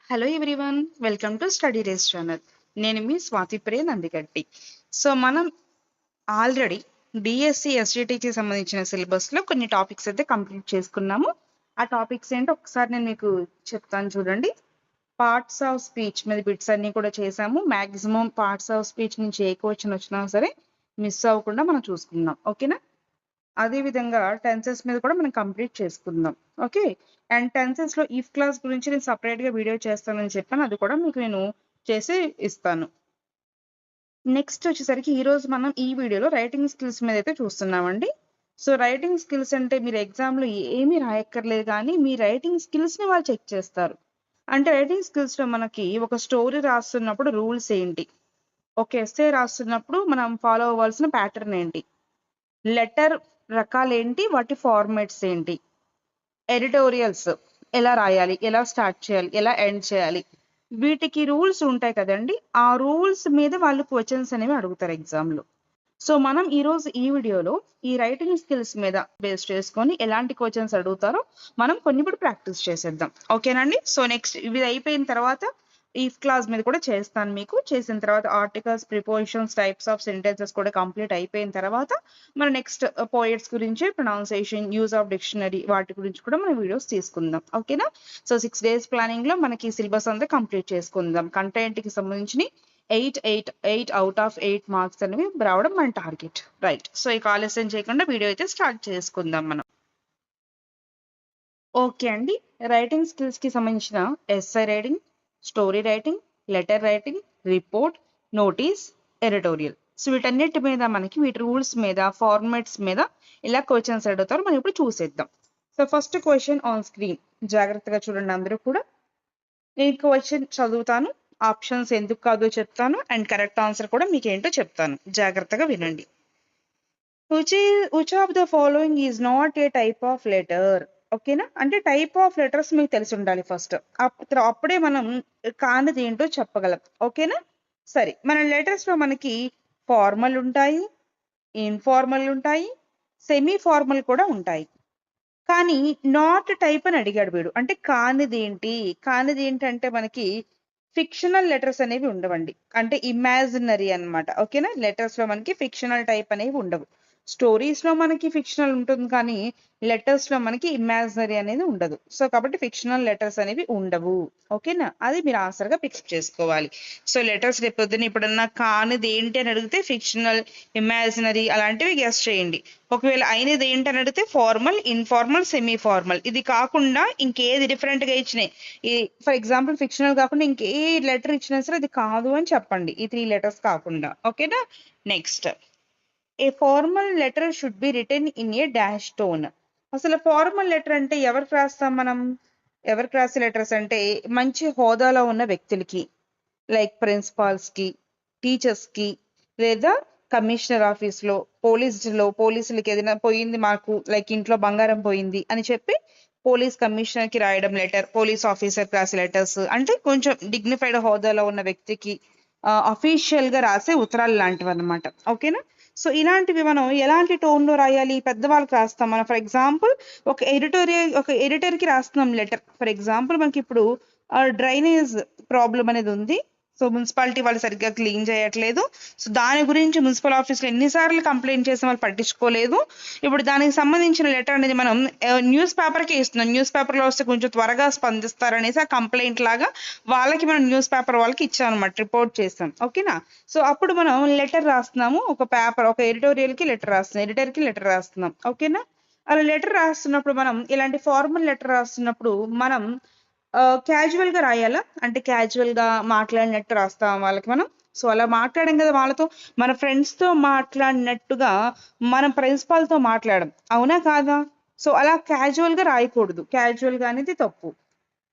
Hello everyone, welcome to study race channel. నేను మీ Swathi Priya Nandigatti. So మనం ఆల్రెడీ డిఎస్సి ఎస్జిటికి సంబంధించిన సిలబస్లో కొన్ని టాపిక్స్ అయితే కంప్లీట్ చేసుకున్నాము. ఆ టాపిక్స్ ఏంటో ఒకసారి నేను మీకు చెప్తాను చూడండి. పార్ట్స్ ఆఫ్ స్పీచ్ మీద బిట్స్ అన్ని కూడా చేసాము. మ్యాక్సిమం పార్ట్స్ ఆఫ్ స్పీచ్ నుంచి ఏ క్వశ్చన్ వచ్చినా సరే మిస్ అవ్వకుండా మనం చూసుకుందాం, ఓకేనా? అదే విధంగా టెన్సెస్ మీద కూడా మనం కంప్లీట్ చేసుకుందాం, ఓకే? అండ్ టెన్సెస్ లో ఇఫ్ క్లాస్ గురించి నేను సపరేట్ గా వీడియో చేస్తానని చెప్పాను, అది కూడా మీకు నేను చేసి ఇస్తాను. నెక్స్ట్ వచ్చేసరికి ఈ రోజు మనం ఈ వీడియోలో రైటింగ్ స్కిల్స్ మీద అయితే చూస్తున్నామండి. సో రైటింగ్ స్కిల్స్ అంటే మీరు ఎగ్జామ్ లో ఏమీ రాయక్కర్లేదు, కానీ మీ రైటింగ్ స్కిల్స్ ని వాళ్ళు చెక్ చేస్తారు. అంటే రైటింగ్ స్కిల్స్ లో మనకి ఒక స్టోరీ రాస్తున్నప్పుడు రూల్స్ ఏంటి, ఒక ఎస్సే రాస్తున్నప్పుడు మనం ఫాలో అవ్వాల్సిన ప్యాటర్న్ ఏంటి, లెటర్ రకాలేంటి, వాటి ఫార్మాట్స్ ఏంటి, ఎడిటోరియల్స్ ఎలా రాయాలి, ఎలా స్టార్ట్ చేయాలి, ఎలా ఎండ్ చేయాలి, వీటికి రూల్స్ ఉంటాయి కదండి. ఆ రూల్స్ మీద వాళ్ళు క్వశ్చన్స్ అనేవి అడుగుతారు ఎగ్జామ్ లో. సో మనం ఈ రోజు ఈ వీడియోలో ఈ రైటింగ్ స్కిల్స్ మీద బేస్ చేసుకొని ఎలాంటి క్వశ్చన్స్ అడుగుతారో మనం కొన్ని ఇప్పుడు ప్రాక్టీస్ చేసేద్దాం, ఓకేనండి? సో నెక్స్ట్ ఇవి అయిపోయిన తర్వాత ఇఫ్ క్లాస్ మీద కూడా చేస్తాను మీకు. చేసిన తర్వాత articles, prepositions, types of sentences కూడా కంప్లీట్ అయిపోయిన తర్వాత మన నెక్స్ట్ పోయిట్స్ గురించి, ప్రొనౌన్సియేషన్, యూజ్ ఆఫ్ డిక్షనరీ, వాటి గురించి కూడా మనం వీడియోస్ తీసుకుందాం, ఓకేనా? సో 6 days ప్లానింగ్ లో మనకి సిలబస్ అంతా కంప్లీట్ చేసుకుందాం. కంటెంట్ కి సంబంధించి 8 out of 8 మార్క్స్ అనేవి రావడం మన టార్గెట్, రైట్? సో ఇక ఆలస్యం చేయకుండా వీడియో అయితే స్టార్ట్ చేసుకుందాం మనం. ఓకే అండి, రైటింగ్ స్కిల్స్ కి సంబంధించిన essay writing, story writing, letter writing, report, notice, editorial. So వీటన్నిటి మీద మనకి వీటి రూల్స్ మీద, ఫార్మాట్స్ మీద ఇలా క్వశ్చన్స్ అడుగుతారు, మనం ఇప్పుడు చూసేద్దాం. So first question on screen, జాగ్రత్తగా చూడండి అందరూ కూడా. నేను క్వశ్చన్ చదువుతాను, ఆప్షన్స్ ఎందుకు కాదో చెప్తాను, అండ్ కరెక్ట్ ఆన్సర్ కూడా మీకు ఏంటో చెప్తాను, జాగ్రత్తగా వినండి. which of the following is not a type of letter? ఓకేనా? అంటే టైప్ ఆఫ్ లెటర్స్ మీకు తెలిసి ఉండాలి ఫస్ట్, అప్పుడే మనం కానిది ఏంటో చెప్పగలం, ఓకేనా? సరే, మన లెటర్స్ లో మనకి ఫార్మల్ ఉంటాయి, ఇన్ఫార్మల్ ఉంటాయి, సెమీ ఫార్మల్ కూడా ఉంటాయి. కానీ నాట్ టైప్ అని అడిగాడు వీడు. అంటే కానిది ఏంటంటే మనకి ఫిక్షనల్ లెటర్స్ అనేవి ఉండవండి, అంటే ఇమాజినరీ అన్నమాట, ఓకేనా? లెటర్స్ లో మనకి ఫిక్షనల్ టైప్ అనేవి ఉండవు. స్టోరీస్ లో మనకి ఫిక్షనల్ ఉంటుంది, కానీ లెటర్స్ లో మనకి ఇమాజినరీ అనేది ఉండదు. సో కాబట్టి ఫిక్షనల్ లెటర్స్ అనేవి ఉండవు, ఓకేనా? అది మీరు ఆన్సర్ గా పిక్ చేసుకోవాలి. సో లెటర్స్ రేపు పొద్దున ఇప్పుడన్నా కానిది ఏంటి అని అడిగితే ఫిక్షనల్, ఇమాజినరీ అలాంటివి గెస్ చేయండి. ఒకవేళ అయినది ఏంటి అని అడిగితే ఫార్మల్, ఇన్ఫార్మల్, సెమీ ఫార్మల్. ఇది కాకుండా ఇంకేది డిఫరెంట్ గా ఇచ్చినాయి, ఈ ఫర్ ఎగ్జాంపుల్ ఫిక్షనల్ కాకుండా ఇంకే లెటర్ ఇచ్చినా సరే అది కాదు అని చెప్పండి, ఈ 3 లెటర్స్ కాకుండా, ఓకేనా? Next, A formal letter should be return in a dash tone. అసలు ఫార్మల్ లెటర్ అంటే ఎవరికి రాస్తాం మనం? ఎవరికి రాసే లెటర్స్ అంటే మంచి హోదాలో ఉన్న వ్యక్తులకి, లైక్ ప్రిన్సిపాల్స్ కి, టీచర్స్ కి, లేదా కమిషనర్ ఆఫీస్ లో, పోలీసులకి ఏదైనా పోయింది మాకు, లైక్ ఇంట్లో బంగారం పోయింది అని చెప్పి పోలీస్ కమిషనర్ కి రాయడం లెటర్, పోలీస్ ఆఫీసర్ రాసే లెటర్స్ అంటే కొంచెం డిగ్నిఫైడ్ హోదాలో ఉన్న వ్యక్తికి అఫీషియల్ గా రాసే ఉత్తరాలు లాంటివి అన్నమాట, ఓకేనా? సో ఇలాంటివి మనం ఎలాంటి టోన్ లో రాయాలి? పెద్దవాళ్ళకి రాస్తాం మనం. ఫర్ ఎగ్జాంపుల్ ఒక ఎడిటర్ కి రాస్తున్నాం లెటర్. ఫర్ ఎగ్జాంపుల్ మనకి ఇప్పుడు డ్రైనేజ్ ప్రాబ్లం అనేది ఉంది. సో మున్సిపాలిటీ వాళ్ళు సరిగ్గా క్లీన్ చేయట్లేదు. సో దాని గురించి మున్సిపల్ ఆఫీస్లో ఎన్నిసార్లు కంప్లైంట్ చేసిన వాళ్ళు పట్టించుకోలేదు. ఇప్పుడు దానికి సంబంధించిన లెటర్ అనేది మనం న్యూస్ పేపర్కి ఇస్తున్నాం. న్యూస్ పేపర్లో వస్తే కొంచెం త్వరగా స్పందిస్తారనేసి ఆ కంప్లైంట్ లాగా వాళ్ళకి మనం న్యూస్ పేపర్ వాళ్ళకి ఇచ్చాం అనమాట, రిపోర్ట్ చేస్తాం, ఓకేనా? సో అప్పుడు మనం లెటర్ రాస్తున్నాము, ఒక ఎడిటోరియల్ కి లెటర్ రాస్తున్నాం, ఎడిటర్ కి లెటర్ రాస్తున్నాం, ఓకేనా? అలా లెటర్ రాస్తున్నప్పుడు మనం ఇలాంటి ఫార్మల్ లెటర్ రాస్తున్నప్పుడు మనం క్యాజువల్ గా రాయాలా? అంటే క్యాజువల్ గా మాట్లాడినట్టు రాస్తాం వాళ్ళకి మనం. సో అలా మాట్లాడాం కదా వాళ్ళతో, మన ఫ్రెండ్స్ తో మాట్లాడినట్టుగా మనం ప్రిన్సిపాల్ తో మాట్లాడడం, అవునా కాదా? సో అలా క్యాజువల్ గా రాయకూడదు, క్యాజువల్ గా అనేది తప్పు.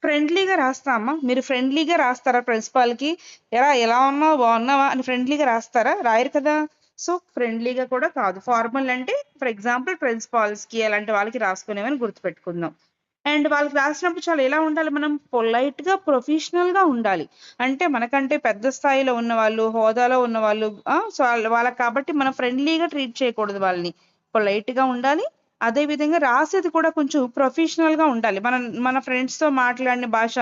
ఫ్రెండ్లీగా రాస్తామా? మీరు ఫ్రెండ్లీగా రాస్తారా ప్రిన్సిపాల్ కి? ఎలా ఉన్నావు, బాగున్నావా అని ఫ్రెండ్లీగా రాస్తారా? రాయరు కదా. సో ఫ్రెండ్లీగా కూడా కాదు. ఫార్మల్ అంటే ఫర్ ఎగ్జాంపుల్ ప్రిన్సిపాల్స్ కి అలాంటి వాళ్ళకి రాసుకునేవని గుర్తుపెట్టుకుందాం. అండ్ వాళ్ళకి రాసినప్పుడు చాలా ఎలా ఉండాలి, మనం పొలైట్ గా, ప్రొఫెషనల్ గా ఉండాలి. అంటే మనకంటే పెద్ద స్థాయిలో ఉన్న వాళ్ళు, హోదాలో ఉన్న వాళ్ళు, సో వాళ్ళకి కాబట్టి మనం ఫ్రెండ్లీగా ట్రీట్ చేయకూడదు వాళ్ళని, పొలైట్ గా ఉండాలి. అదే విధంగా రాసేది కూడా కొంచెం ప్రొఫెషనల్ గా ఉండాలి. మన ఫ్రెండ్స్ తో మాట్లాడిన భాష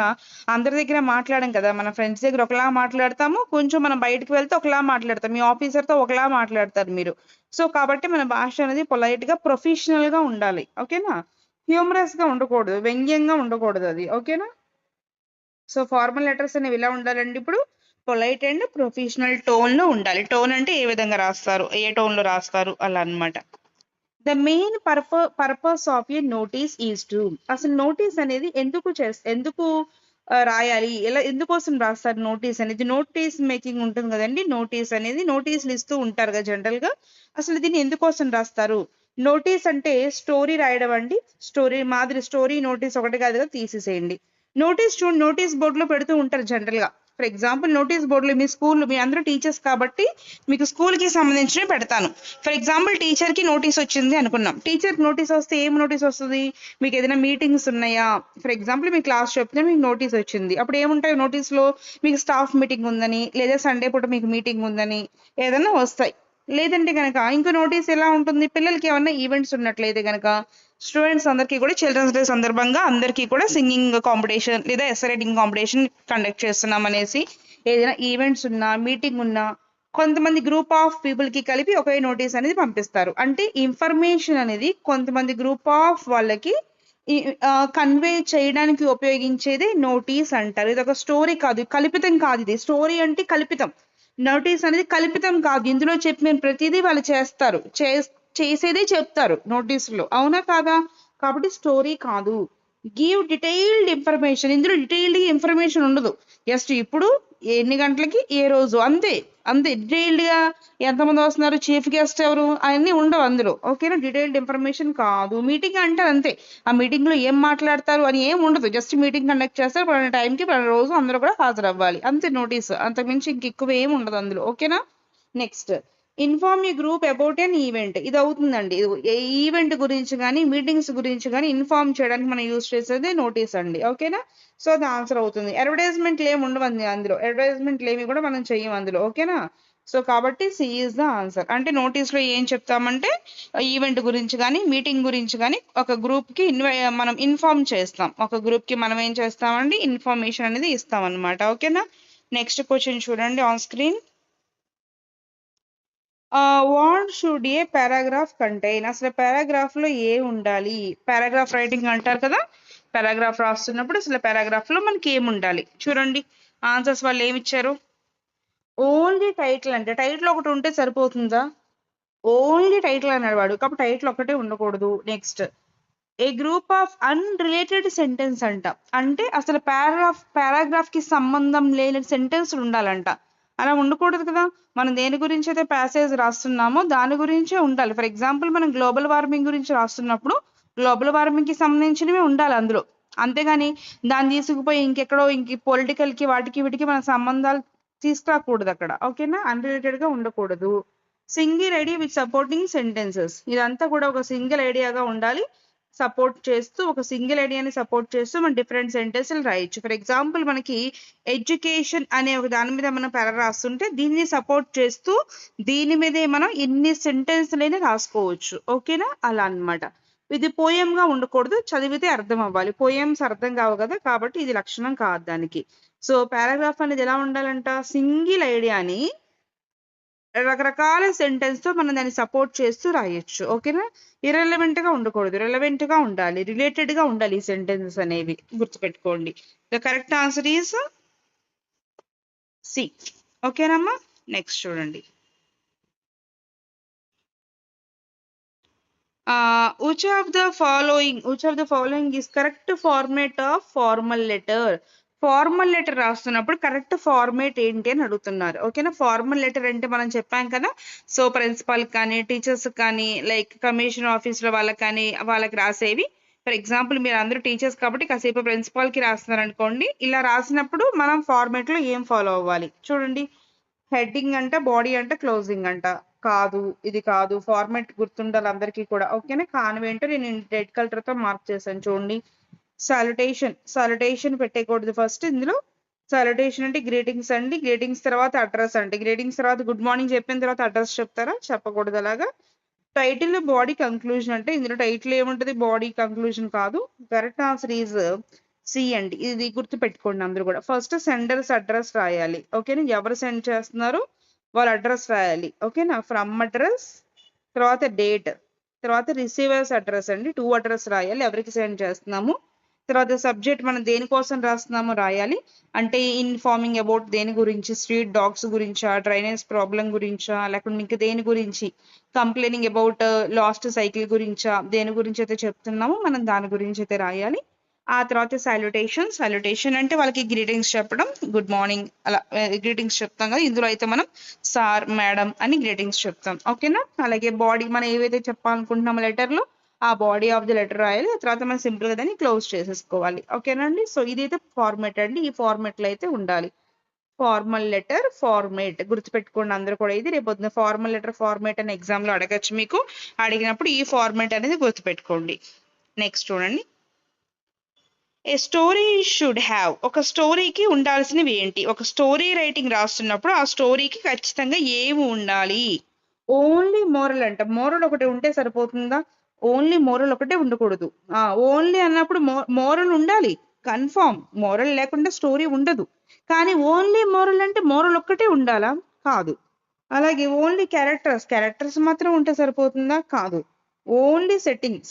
అందరి దగ్గర మాట్లాడం కదా. మన ఫ్రెండ్స్ దగ్గర ఒకలా మాట్లాడతాము, కొంచెం మనం బయటకు వెళ్తే ఒకలా మాట్లాడతాం, మీ ఆఫీసర్ తో ఒకలా మాట్లాడతారు మీరు. సో కాబట్టి మన భాష అనేది పొలైట్ గా ప్రొఫెషనల్ గా ఉండాలి. ఓకేనా? హ్యూమరస్ గా ఉండకూడదు, వ్యంగ్యంగా ఉండకూడదు అది. ఓకేనా? సో ఫార్మల్ లెటర్స్ అనేవి ఇలా ఉండాలండి. ఇప్పుడు పొలైట్ అండ్ ప్రొఫెషనల్ టోన్ లో ఉండాలి. టోన్ అంటే ఏ విధంగా రాస్తారు, ఏ టోన్ లో రాస్తారు అలా అన్నమాట. The main purpose of a notice is to, అసలు నోటీస్ అనేది ఎందుకు రాయాలి, ఎలా ఎందుకోసం రాస్తారు నోటీస్ అనేది? నోటీస్ మేకింగ్ ఉంటుంది కదండి, నోటీస్ అనేది నోటీసులు ఇస్తూ ఉంటారు కదా జనరల్ గా. అసలు దీన్ని ఎందుకోసం రాస్తారు? నోటీస్ అంటే స్టోరీ రాయడం అండి. స్టోరీ మాదిరి స్టోరీ నోటీస్ ఒకటి కాదు కదా, తీసేసేయండి. నోటీస్ చూడండి, నోటీస్ బోర్డులో పెడుతూ ఉంటారు జనరల్ గా. ఫర్ ఎగ్జాంపుల్ నోటీస్ బోర్డులో మీ స్కూల్, మీ అందరూ టీచర్స్ కాబట్టి మీకు స్కూల్ కి సంబంధించినవి పెడతాను. ఫర్ ఎగ్జాంపుల్ టీచర్ కి నోటీస్ వచ్చింది అనుకున్నాం. టీచర్ నోటీస్ వస్తే ఏం నోటీస్ వస్తుంది? మీకు ఏదైనా మీటింగ్స్ ఉన్నాయా, ఫర్ ఎగ్జాంపుల్ మీ క్లాస్ చెప్తే మీకు నోటీస్ వచ్చింది, అప్పుడు ఏముంటాయి నోటీస్ లో? మీకు స్టాఫ్ మీటింగ్ ఉందని, లేదా సండే పూట మీకు మీటింగ్ ఉందని ఏదైనా వస్తాయి. లేదంటే కనుక ఇంకో నోటీస్ ఎలా ఉంటుంది? పిల్లలకి ఏమన్నా ఈవెంట్స్ ఉన్నట్లయితే కనుక స్టూడెంట్స్ అందరికీ కూడా చిల్డ్రన్స్ డే సందర్భంగా అందరికీ కూడా సింగింగ్ కాంపిటీషన్ లేదా ఎస్సే రైటింగ్ కాంపిటీషన్ కండక్ట్ చేస్తున్నాం అనేసి ఏదైనా ఈవెంట్స్ ఉన్నా, మీటింగ్ ఉన్నా కొంతమంది గ్రూప్ ఆఫ్ పీపుల్ కి కలిపి ఒకే నోటీస్ అనేది పంపిస్తారు. అంటే ఇన్ఫర్మేషన్ అనేది కొంతమంది గ్రూప్ ఆఫ్ వాళ్ళకి కన్వే చేయడానికి ఉపయోగించేది నోటీస్ అంటారు. ఇది ఒక స్టోరీ కాదు, కల్పితం కాదు. ఇది స్టోరీ అంటే కల్పితం, నోటీస్ అనేది కల్పితం కాదు. ఇందులో చెప్పిన ప్రతిదీ వాళ్ళు చేస్తారు, చేసేదే చెప్తారు నోటీసులో, అవునా కాదా? కాబట్టి స్టోరీ కాదు. గివ్ డీటెయిల్డ్ ఇన్ఫర్మేషన్, ఇందులో డీటెయిల్డ్ ఇన్ఫర్మేషన్ ఉండదు. జస్ట్ ఇప్పుడు ఎన్ని గంటలకి ఏ రోజు అంతే, అంతే. డీటెయిల్డ్ గా ఎంతమంది వస్తున్నారు, చీఫ్ గెస్ట్ ఎవరు, అవన్నీ ఉండవు అందులో. ఓకేనా? డీటెయిల్డ్ ఇన్ఫర్మేషన్ కాదు. మీటింగ్ అంటారు అంతే, ఆ మీటింగ్ లో ఏం మాట్లాడతారు అని ఏం ఉండదు. జస్ట్ మీటింగ్ కండక్ట్ చేస్తారు, పలానా టైంకి పలానా రోజు అందరూ కూడా హాజరవ్వాలి, అంతే నోటీస్. అంతకుమించి ఇంకెక్కువ ఏం ఉండదు అందులో. ఓకేనా? Next, inform you group about an event. ఇది అవుతుందండి, ఏ ఈవెంట్ గురించి కానీ మీటింగ్స్ గురించి కానీ ఇన్ఫార్మ్ చేయడానికి మనం యూజ్ చేసేది నోటీస్ అండి. ఓకేనా? సో అది ఆన్సర్ అవుతుంది. అడ్వర్టైజ్మెంట్లు ఏమి ఉండవండి అందులో, అడ్వర్టైజ్మెంట్లు ఏమి కూడా మనం చెయ్యం అందులో. ఓకేనా? సో కాబట్టి సి ఈజ్ ద ఆన్సర్. అంటే నోటీస్ లో ఏం చెప్తామంటే ఈవెంట్ గురించి కానీ మీటింగ్ గురించి కానీ ఒక గ్రూప్ కి మనం ఇన్ఫార్మ్ చేస్తాం. ఒక గ్రూప్ కి మనం ఏం చేస్తామండి, ఇన్ఫర్మేషన్ అనేది ఇస్తాం అనమాట. ఓకేనా? నెక్స్ట్ క్వశ్చన్ చూడండి on screen. What should A paragraph contain? అసలు పారాగ్రాఫ్ లో ఏ ఉండాలి? పారాగ్రాఫ్ రైటింగ్ అంటారు కదా, పారాగ్రాఫ్ రాస్తున్నప్పుడు అసలు పారాగ్రాఫ్ లో మనకి ఏమి ఉండాలి? చూడండి ఆన్సర్స్ వాళ్ళు ఏమి ఇచ్చారు. ఓన్లీ టైటిల్, అంటే టైటిల్ ఒకటి ఉంటే సరిపోతుందా? ఓన్లీ టైటిల్ అన్నాడు వాడు, కాబట్టి టైటిల్ ఒకటే ఉండకూడదు. Next, A group of unrelated sentence అంట, అంటే అసలు పారాగ్రాఫ్ కి సంబంధం లేని సెంటెన్స్ ఉండాలంట. అలా ఉండకూడదు కదా. మనం దేని గురించి అయితే ప్యాసేజ్ రాస్తున్నామో దాని గురించే ఉండాలి. ఫర్ ఎగ్జాంపుల్ మనం గ్లోబల్ వార్మింగ్ గురించి రాస్తున్నప్పుడు గ్లోబల్ వార్మింగ్ కి సంబంధించినవి ఉండాలి అందులో. అంతేగాని దాన్ని తీసుకుపోయి ఇంకెక్కడో పొలిటికల్ కి వాటికి వీటికి మన సంబంధాలు తీసుకురాకూడదు అక్కడ. ఓకేనా? అన్రిలేటెడ్ గా ఉండకూడదు. Single idea with supporting sentences, ఇదంతా కూడా ఒక సింగిల్ ఐడియాగా ఉండాలి. సపోర్ట్ చేస్తూ, ఒక సింగిల్ ఐడియాని సపోర్ట్ చేస్తూ మనం డిఫరెంట్ సెంటెన్స్లు రాయొచ్చు. ఫర్ ఎగ్జాంపుల్ మనకి ఎడ్యుకేషన్ అనే ఒక దాని మీద మనం పెర రాస్తుంటే దీన్ని సపోర్ట్ చేస్తూ దీని మీదే మనం ఎన్ని సెంటెన్స్లైనా రాసుకోవచ్చు. ఓకేనా? అలా అన్నమాట. ఇది పోయం గా ఉండకూడదు, చదివితే అర్థం అవ్వాలి. పోయమ్స్ అర్థం కావు కదా, కాబట్టి ఇది లక్షణం కాదు దానికి. సో పారాగ్రాఫ్ అనేది ఎలా ఉండాలంట, సింగిల్ ఐడియాని రకరకాల సెంటెన్స్ తో మనం దాన్ని సపోర్ట్ చేస్తూ రాయొచ్చు. ఓకేనా? ఇర్రెలవెంట్ గా ఉండకూడదు, రిలవెంట్ గా ఉండాలి, రిలేటెడ్ గా ఉండాలి ఈ సెంటెన్సెస్ అనేవి, గుర్తుపెట్టుకోండి. The correct answer is C. ఓకేనమ్మా? నెక్స్ట్ చూడండి. which of the following is correct format of formal letter? Formal letter రాస్తున్నప్పుడు కరెక్ట్ ఫార్మేట్ ఏంటి అని అడుగుతున్నారు. ఓకేనా? ఫార్మల్ లెటర్ అంటే మనం చెప్పాం కదా, సో ప్రిన్సిపల్ కానీ టీచర్స్ కానీ లైక్ కమిషన్ ఆఫీస్ లో వాళ్ళకి కానీ వాళ్ళకి రాసేవి. ఫర్ ఎగ్జాంపుల్ మీరు అందరూ టీచర్స్ కాబట్టి కాసేపు ప్రిన్సిపాల్ కి రాస్తున్నారు అనుకోండి, ఇలా రాసినప్పుడు మనం ఫార్మేట్ లో ఏం ఫాలో అవ్వాలి చూడండి. హెడ్డింగ్ అంట, బాడీ అంట, క్లోజింగ్ అంట. కాదు, ఇది కాదు. ఫార్మాట్ గుర్తుండాలి అందరికీ కూడా. ఓకేనా? కాన్వెంట్ నేను రెడ్ కలర్ తో మార్క్ చేశాను చూడండి. సాలిటేషన్ పెట్టకూడదు ఫస్ట్ ఇందులో. సాలిటేషన్ అంటే గ్రీటింగ్స్ అండి, గ్రీటింగ్స్ తర్వాత అడ్రస్ అండి, గ్రీటింగ్స్ తర్వాత గుడ్ మార్నింగ్ చెప్పిన తర్వాత అడ్రస్ చెప్తారా? చెప్పకూడదు అలాగా. టైటిల్ బాడీ కంక్లూజన్ అంటే ఇందులో టైటిల్ ఏముంటది, బాడీ కంక్లూజన్ కాదు. కరెక్ట్ ఆన్సర్ ఈజ్ సి అండి. ఇది గుర్తు పెట్టుకోండి అందరూ కూడా. ఫస్ట్ సెండర్స్ అడ్రస్ రాయాలి, ఓకేనా. ఎవరు సెండ్ చేస్తున్నారు వాళ్ళ అడ్రస్ రాయాలి, ఓకేనా. ఫ్రమ్ అడ్రస్, తర్వాత డేట్, తర్వాత రిసీవర్స్ అడ్రస్ అండి. 2 అడ్రస్ రాయాలి, ఎవరికి సెండ్ చేస్తున్నాము. తర్వాత సబ్జెక్ట్ మనం దేనికోసం రాస్తున్నామో రాయాలి. అంటే ఇన్ఫార్మింగ్ అబౌట్ దేని గురించి, స్ట్రీట్ డాగ్స్ గురించా, డ్రైనేజ్ ప్రాబ్లం గురించా, లేకుంటే ఇంకా దేని గురించి, కంప్లైనింగ్ అబౌట్ లాస్ట్ సైకిల్ గురించా, దేని గురించి అయితే చెప్తున్నామో మనం దాని గురించి అయితే రాయాలి. ఆ తర్వాత సాల్యుటేషన్ అంటే వాళ్ళకి గ్రీటింగ్స్ చెప్పడం, గుడ్ మార్నింగ్ అలా గ్రీటింగ్స్ చెప్తాం కదా. ఇందులో అయితే మనం సార్, మేడం అని గ్రీటింగ్స్ చెప్తాం, ఓకేనా. అలాగే బాడీ మనం ఏవైతే చెప్పాలనుకుంటున్నామో లెటర్లో ఆ బాడీ ఆఫ్ ది లెటర్ రాయాలి. ఆ తర్వాత మనం సింపుల్ గా దాన్ని క్లోజ్ చేసేసుకోవాలి, ఓకేనా అండి. సో ఇదైతే ఫార్మేట్ అండి. ఈ ఫార్మేట్ లో అయితే ఉండాలి. ఫార్మల్ లెటర్ ఫార్మేట్ గుర్తుపెట్టుకోండి అందరూ కూడా. ఇది రేపు పొద్దున ఫార్మల్ లెటర్ ఫార్మేట్ అని ఎగ్జామ్ లో అడగచ్చు మీకు. అడిగినప్పుడు ఈ ఫార్మేట్ అనేది గుర్తుపెట్టుకోండి. నెక్స్ట్ చూడండి, ఏ స్టోరీ షుడ్ హ్యావ్. ఒక స్టోరీకి ఉండాల్సినవి ఏంటి? ఒక స్టోరీ రైటింగ్ రాస్తున్నప్పుడు ఆ స్టోరీకి ఖచ్చితంగా ఏమి ఉండాలి? ఓన్లీ మోరల్ అంట. మోరల్ ఒకటి ఉంటే సరిపోతుందా? ఓన్లీ మోరల్ ఒకటే ఉండకూడదు. ఓన్లీ అన్నప్పుడు మోరల్ ఉండాలి, కన్ఫామ్. మోరల్ లేకుండా స్టోరీ ఉండదు. కానీ ఓన్లీ మోరల్ అంటే మోరల్ ఒక్కటే ఉండాలా? కాదు. అలాగే ఓన్లీ క్యారెక్టర్స్ మాత్రం ఉంటే సరిపోతుందా? కాదు. ఓన్లీ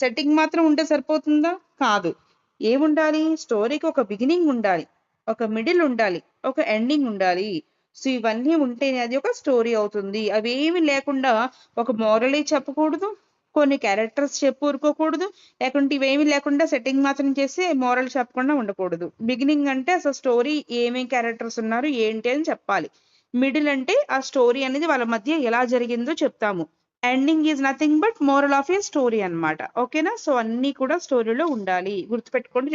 సెట్టింగ్ మాత్రం ఉంటే సరిపోతుందా? కాదు. ఏముండాలి? స్టోరీకి ఒక బిగినింగ్ ఉండాలి, ఒక మిడిల్ ఉండాలి, ఒక ఎండింగ్ ఉండాలి. సో ఇవన్నీ ఉంటేనే అది ఒక స్టోరీ అవుతుంది. అవేమి లేకుండా ఒక మోరలే చెప్పకూడదు, కొన్ని క్యారెక్టర్స్ చెప్పు ఊరుకోకూడదు, లేకుంటే ఇవేమి లేకుండా సెట్టింగ్ మాత్రం చేసి మోరల్ చెప్పకుండా ఉండకూడదు. బిగినింగ్ అంటే అసలు స్టోరీ ఏమేమి క్యారెక్టర్స్ ఉన్నారు ఏంటి అని చెప్పాలి. మిడిల్ అంటే ఆ స్టోరీ అనేది వాళ్ళ మధ్య ఎలా జరిగిందో చెప్తాము. Ending is nothing but moral of A story అన్నమాట, ఓకేనా. సో అన్ని కూడా స్టోరీలో ఉండాలి. గుర్తుపెట్టుకోండి.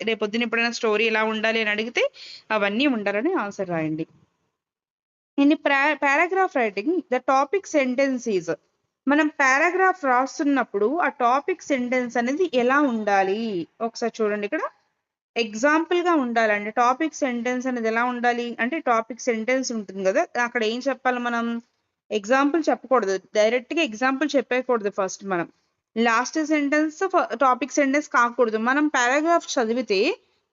రేపొద్దున ఎప్పుడైనా స్టోరీ ఎలా ఉండాలి అని అడిగితే అవన్నీ ఉండాలని ఆన్సర్ రాయండి. In paragraph writing the topic sentence is. మనం పారాగ్రాఫ్ రాస్తున్నప్పుడు ఆ టాపిక్ సెంటెన్స్ అనేది ఎలా ఉండాలి ఒకసారి చూడండి. ఇక్కడ ఎగ్జాంపుల్ గా ఉండాలండి. టాపిక్ సెంటెన్స్ అనేది ఎలా ఉండాలి అంటే, టాపిక్ సెంటెన్స్ ఉంటుంది కదా, అక్కడ ఏం చెప్పాలి మనం? ఎగ్జాంపుల్ చెప్పకూడదు, డైరెక్ట్ గా ఎగ్జాంపుల్ చెప్పేయకూడదు. ఫస్ట్ మనం లాస్ట్ సెంటెన్స్ టాపిక్ సెంటెన్స్ కాకూడదు. మనం పారాగ్రాఫ్ చదివితే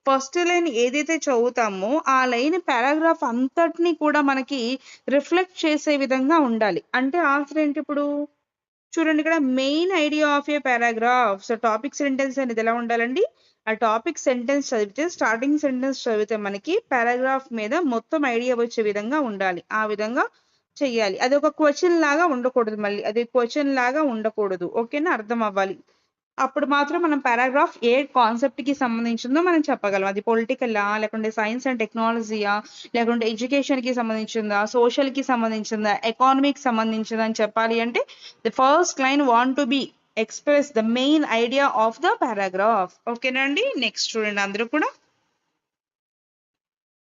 ఫస్ట్ లైన్ ఏదైతే చదువుతామో ఆ లైన్ పారాగ్రాఫ్ అంతటిని కూడా మనకి రిఫ్లెక్ట్ చేసే విధంగా ఉండాలి. అంటే ఆన్సర్ ఏంటి ఇప్పుడు? చూడండి, ఇక్కడ main idea of a paragraph. So topic sentence అనేది ఎలా ఉండాలండి? ఆ టాపిక్ సెంటెన్స్ చదివితే, స్టార్టింగ్ సెంటెన్స్ చదివితే మనకి పారాగ్రాఫ్ మీద మొత్తం ఐడియా వచ్చే విధంగా ఉండాలి. ఆ విధంగా చెయ్యాలి. అది ఒక క్వశ్చన్ లాగా ఉండకూడదు, మళ్ళీ అది క్వశ్చన్ లాగా ఉండకూడదు, ఓకేనా. అర్థం అవ్వాలి. అప్పుడు మాత్రం మనం పారాగ్రాఫ్ ఏ కాన్సెప్ట్ కి సంబంధించిందో మనం చెప్పగలం. అది పొలిటికలా, లేకుంటే సైన్స్ అండ్ టెక్నాలజీయా, లేకుంటే ఎడ్యుకేషన్ కి సంబంధించిందా, సోషల్ కి సంబంధించిందా, ఎకానమీకి సంబంధించిందా అని చెప్పాలి అంటే the first line want to be express the main idea of the paragraph, ఓకేనా అండి. నెక్స్ట్ చూడండి అందరూ కూడా,